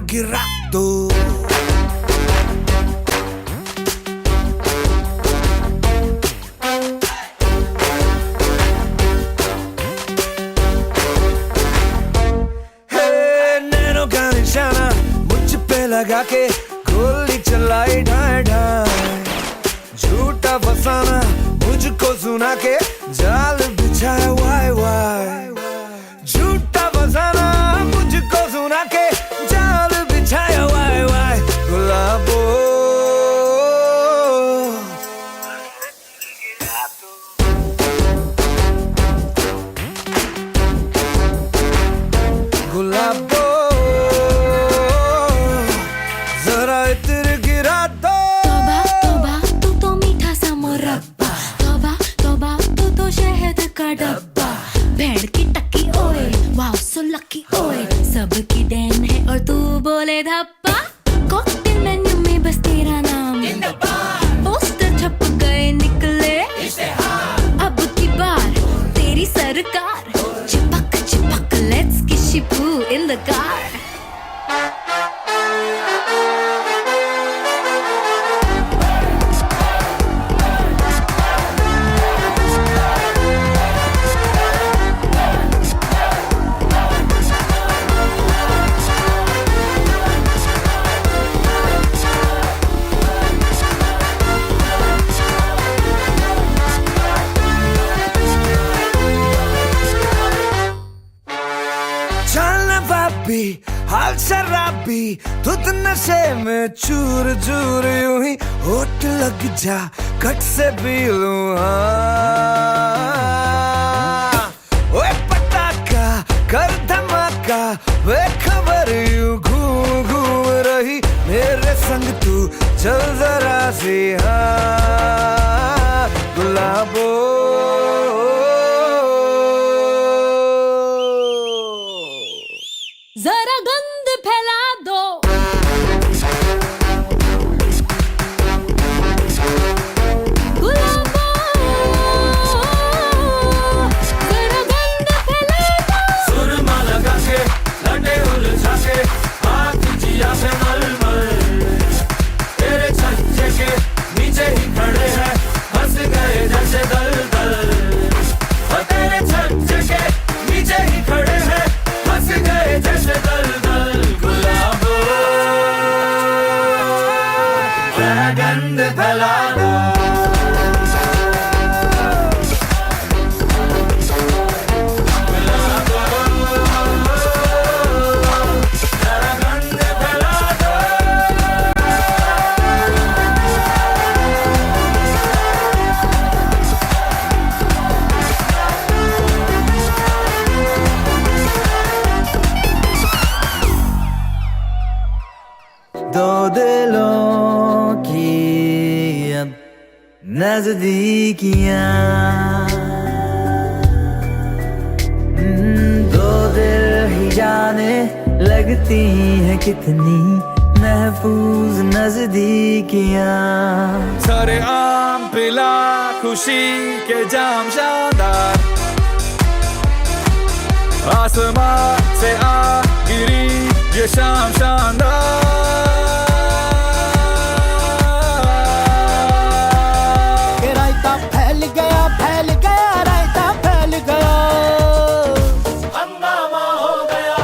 गिरा दो। नैनों का निशाना मुझ पे लगा के गोली चलाई ढाई ढाई, झूठा फसाना मुझको सुना के जाल बिछाया वाई वाई, झूठा फसाना मुझको सुना के जाल बिछाया वाई वाई। इत्र गिरा तो
तौबा तौबा तू तो मीठा सा मुरब्बा, तौबा तौबा तू तो शहद का डब्बा, भेड़ की टक्की ओए वाओ सो लकी ओए, सबकी देन है और तू बोले धप्पा। कॉकटेल मेन्यू में बस तेरा नाम, पोस्टर छप गए निकले अब की बार तेरी सरकार, चिपक चिपक लेट्स किसी पू इन द कार।
हाल शराबी धुत नशे में चूर चूर यूं ही होठ लग जा कट से पी लूं। ओए पटाखा कर धमाका वे खबर यूं घूम घूम रही मेरे संग तू चल जरा सी गुलाबो।
जरा गंध फैला दो, गुलाबो जरा गंध फैला दो।
सुरमा लगा के लटे उलझा के हाथ जिया पे मलमल, तेरे छज्जे के नीचे ही खड़े हैं हंस गए जैसे दलदल। तेरे छज्जे के नीचे ही खड़े हैं हंस गए जैसे दलदल। गुलाबो गंध फैला दो। दो दिलों की अब नजदीकियां, दो दिल ही जाने लगती हैं कितनी महफूज नजदीकियां। सारे आम पिला खुशी के जाम शानदार, आसमां से आ गिरी ये शाम शानदार। रायता फैल गया रायता फैल गया, हंगामा हो गया।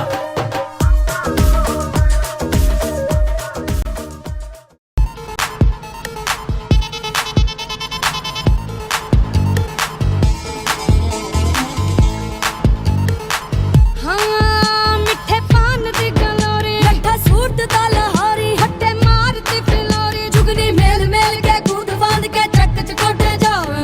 हाँ मिठे पान दी गलोरी, लड्ढा सूट दा लहारी, हट्टे मारती फिलोरी, जुगनी मेल मेल के कूद बांध के चक चकोटे जावे।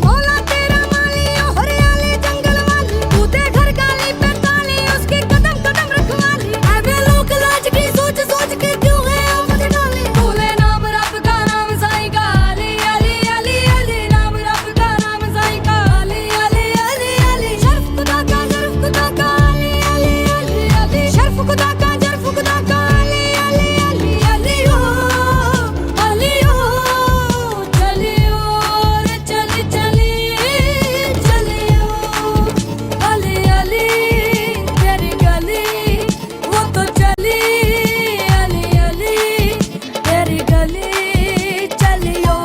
मौला तेरा माली ओ हरियाली जंगल वाली, कूदे घर गाली पे ताली उसकी कदम कदम रखवाली। ऐवे लोग लाज की सोच सोच के क्यों है आफत डाली, बोले नाम रब का नाम साईं का अली अली अली अली, नाम रब का नाम साईं का अली अली अली अली। शर्फ खुदा का जर्फ खुदा का अली अली अली अली, शर्फ खुदा का जर्फ खुदा का अली अली अली अली। ओ अली ओ चलियो रे चली चली चलियो, अली अली तेरी गली वो तो चली, अली अली तेरी गली चलियो।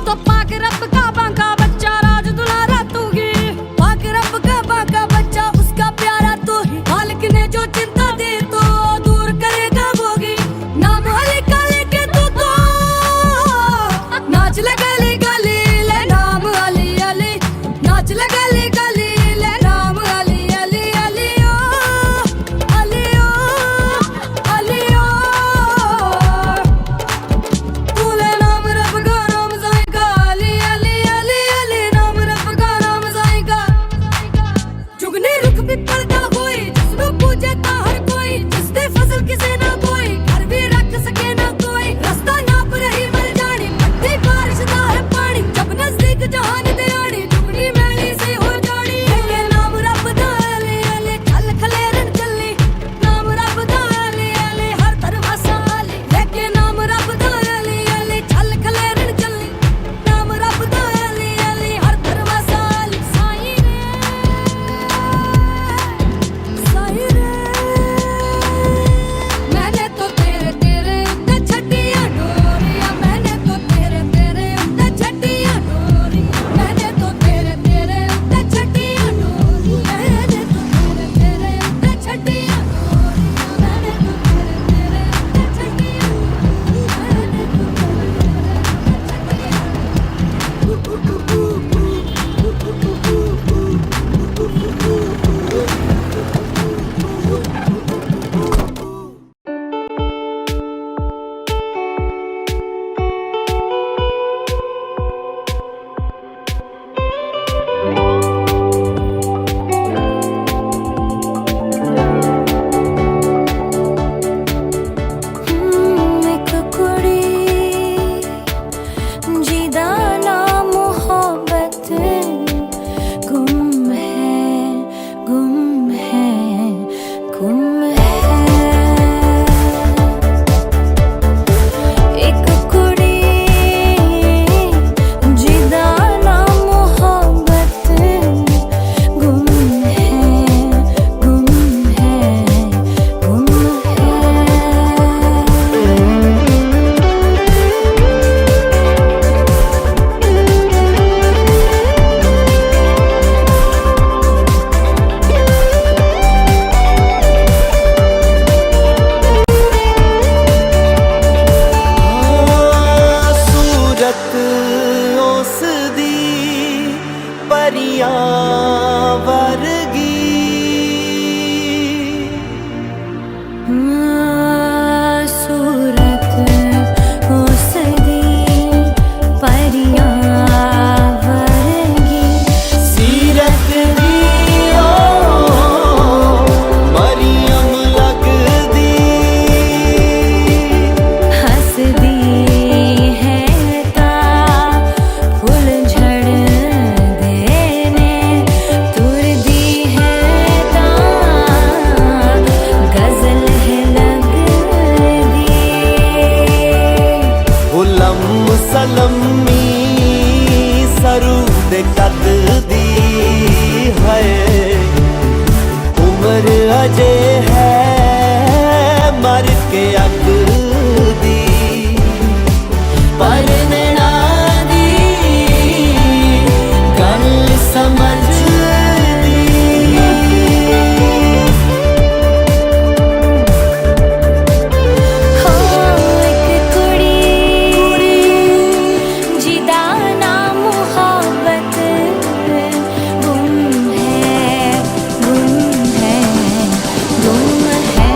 तो पाक रब का बांका बच्चा राज दुलारा तू ही, पाक रब का बांका बच्चा उसका प्यारा तू ही। मालिक ने जो चिंता दी तो दूर करेगा वोगी, नाम अली का लेके तू तो नाच ले गली गली ले नाम अली अली, नाच ले गली गली ले नाम अली अली अली ओ अली ओ अली ओ। तूले नाम रब का नाम जाएगा अली अली अली अली, नाम रब का नाम जाएगा। जुगनी रुख पिपल का कोई जिसको पूजे ता हर कोई, जिसने फसल किसे ना कोई घर भी रख सके ना कोई। रास्ता नाप रही मर जानी पट्टी बारिश दा है पानी, जब नजदीक जहान दे आनी जुगनी मैली से हो जानी। ये नाम रब दा अली अली चल खलेरन चली, नाम रब दा अली अली हर दरवाजा अली। लेके नाम रब दा अली अली चल खलेरन चली, नाम रब दा अली अली हर दरवाजा अली। साईं रे मैंने तो तेरे तेरे उत्ते छड्डियां डोरियां, मैंने तो तेरे तेरे उत्ते छड्डियां डोरियां, मैंने तो तेरे तेरे उत्ते छड्डियां डोरियां, मैंने तो तेरे तेरे उत्ते छड्डियां डोरियां, मैंने तो तेरे तेरे एक कुड़ी जिदा ना मोहब्बत गुम है गुम है गुम है। एक कुड़ी जिदा ना मोहब्बत गुम है गुम है गुम है।
सूरत उस दी परियां वर्गी,
सूरत उस दी परियां वर्गी,
सीरत दी ओ मरियम लगदी।
हंसदी है ता फूल झड़ देने, तुरदी है ता गजल है लगदी।
उलम सलमी सरूद कद दी है, उम्र अजे है मर के अग दी। पर नैना दी गल समझदी।
हो एक कुड़ी जिदा ना मोहब्बत गुम है गुम है गुम है।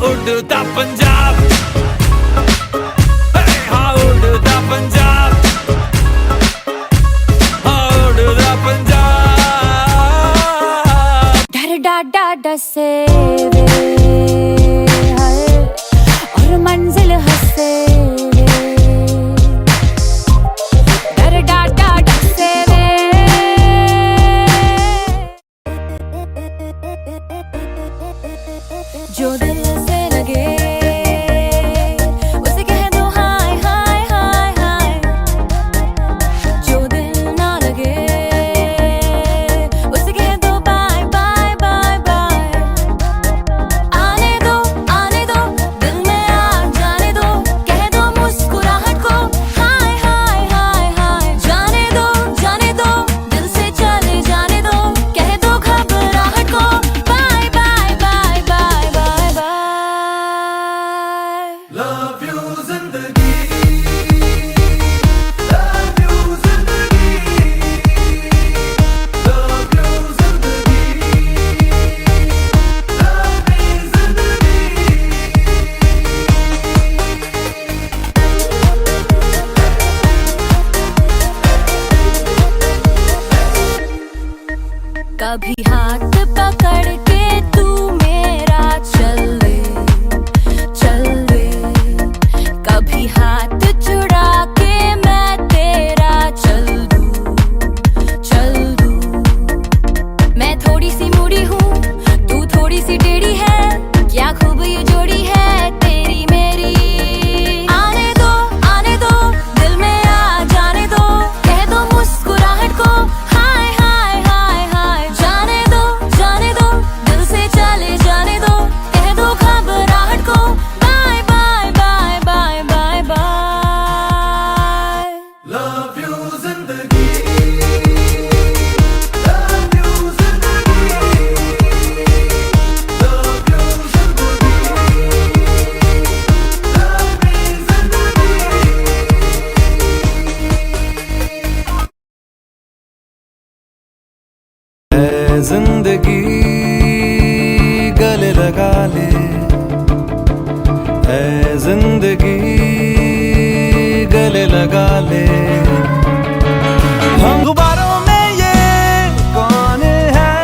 उड़ता पंजाब, हाँ उड़ता पंजाब, हाँ उड़ता पंजाब।
डर डाडा डसे वे हाय और मंजिल हंसे वे, डर डाडा डसे वे। जो दिल से लगे उसे कह दो हाय हाय हाय हाय, जो दिल ना लगे उसे कह दो बाय बाय बाय बाय। आने दो दिल में आ जाने दो, कह दो मुस्कुराहट को हाय हाय हाय हाय। जाने दो दिल से चले जाने दो, कह दो घबराहट को bye bye bye bye bye bye.
Love you जिंदगी, love you जिंदगी, love you जिंदगी, love me जिंदगी।
कभी हाथ पकड़ के तू मेरा चल दे, कभी हाथ छुड़ा के मैं तेरा चल दूं। मैं थोड़ी सी मुड़ी हूँ, तू थोड़ी सी टेढ़ी है, क्या खूब ये जोड़ी है तेरी मेरी। आने दो दिल में आ जाने दो, कह दो मुस्कुराहट को हाय हाय हाय हाय। जाने दो दिल से चले जाने दो, कह दो घबराहट को bye bye bye bye bye bye.
Love you जिंदगी, love you जिंदगी, love you जिंदगी, love me जिंदगी।
ऐ जिंदगी गले लगा ले, ऐ जिंदगी गले लगा ले। हम गुब्बारों में ये कौन है,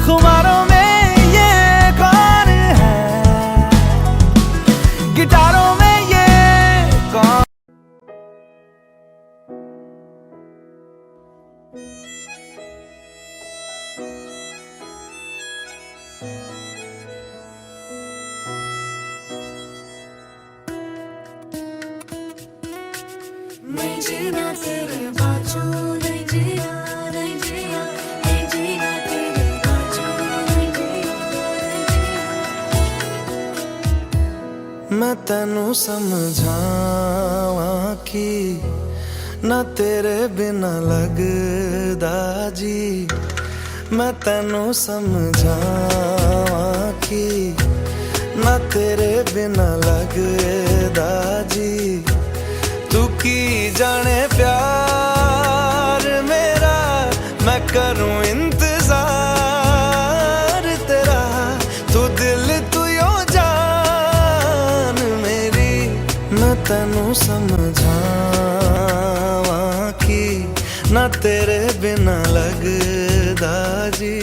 खुमारों में ये कौन है, गिटारों में ये कौन।
नहीं जीना तेरे बाजू, नहीं जिया, नहीं जिया, नहीं जीना तेरे बाजू, नहीं जिया, नहीं जिया।
मैं तैनू समझावां कि ना तेरे बिना लगदा जी, मैं तैनू समझावां कि ना तेरे बिना लगदा जी। तू की जाने प्यार मेरा, मैं करूं इंतजार तेरा। तू दिल तू यो जान मेरी, मैं तैनू समझावां कि ना तेरे बिना लगदा जी।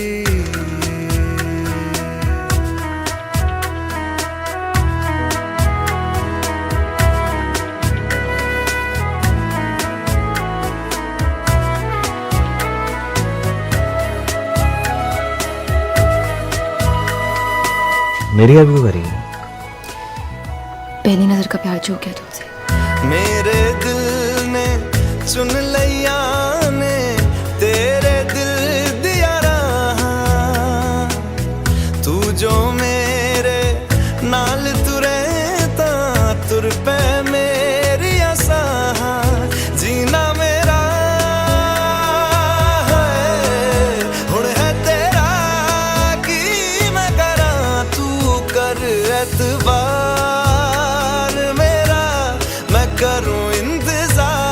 मेरी अभी करी
पहली नजर का प्यार जो क्या तुमसे।
मेरे दिल ने चुन लिया ने तेरे दिल दिया रहा, तू जो मेरे नाल तुरे ता तुर पे मेरी आसा। जीना मेरा है हुण है तेरा की मैं करा, तू कर एतबार मेरा, मैं करूं इंतजार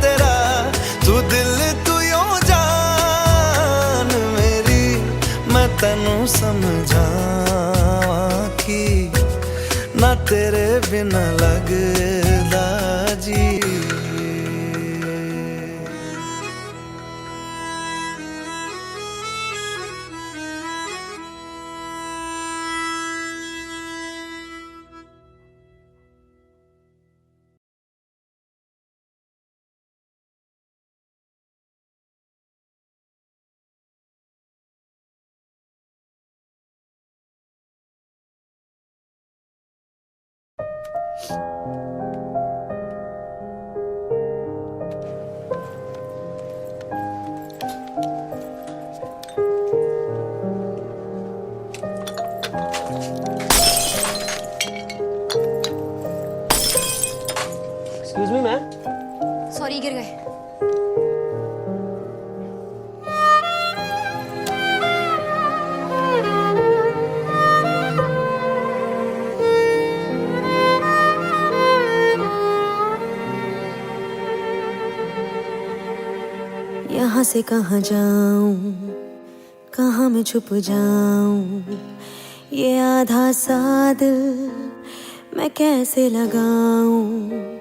तेरा। तू दिल तू यो जान मेरी, मैं तैनू समझा
तेरे बिना लगदा जी।
Excuse me ma'am.
सॉरी गिर गए।
यहाँ से कहाँ जाऊं, कहाँ मैं छुप जाऊं, ये आधा सा दिल मैं कैसे लगाऊं।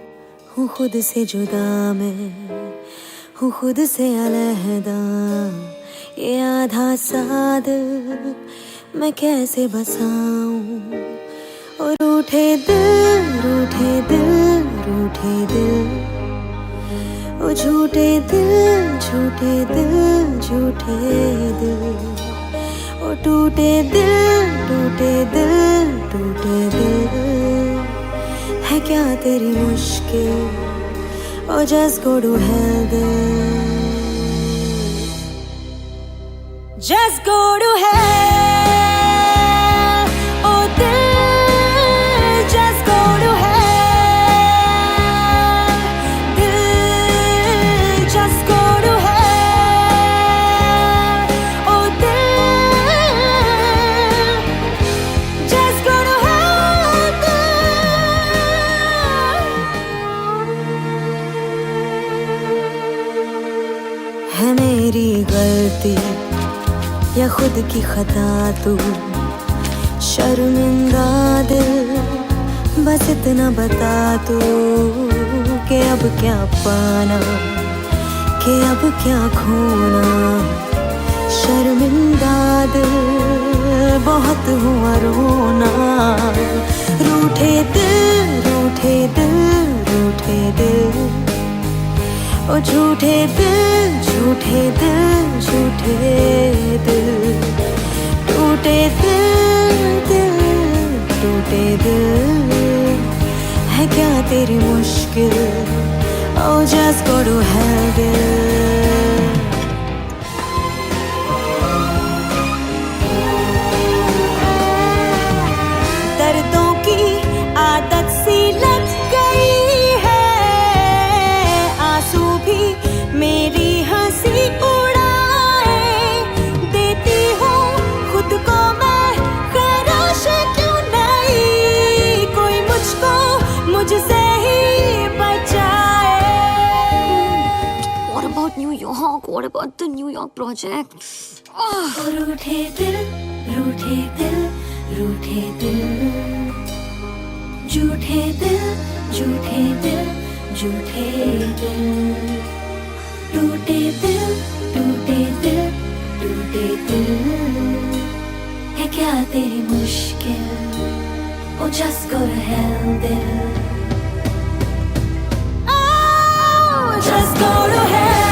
हूँ खुद से जुदा मैं, हूँ खुद से अलहदा, ये आधा सा दिल मैं कैसे बसाऊं। और रूठे दिल, रूठे दिल, रूठे दिल, ओ झूठे दिल, झूठे दिल, झूठे दिल, ओ टूटे दिल, टूटे दिल, टूटे दिल। है क्या तेरी मुश्किल, ओ just go to hell दिल, just go to hell, ओ दिल, just go to hell, दिल, just go to hell, ओ दिल, just go to hell, दिल। है मेरी गलती या खुद की खता तू, शर्मिंदा दिल, बस इतना बता तू कि अब क्या पाना, कि अब क्या खोना। शर्मिंदा दिल, बहुत हुआ रोना। रूठे दिल, रूठे दिल, रूठे दिल, ओ झूठे दिल, झूठे दिल, झूठे दिल, टूटे दिल, दिल, टूटे दिल। है क्या तेरी मुश्किल, oh just go to hell दिल। दर्दों की आदत सी लग गई है, आंसू भी मेरी हंसी उड़ाए देती हूँ खुद को मैं, खराश क्यों नहीं, कोई मुझको मुझसे ही बचाए।
What about New York? What about the New York project?
रूठे दिल, रूठे दिल, रूठे दिल, झूठे दिल, झूठे दिल, झूठे दिल, टूटे दिल, टूटे दिल, टूटे दिल। है क्या तेरी मुश्किल, oh just go to hell दिल, oh just go to hell।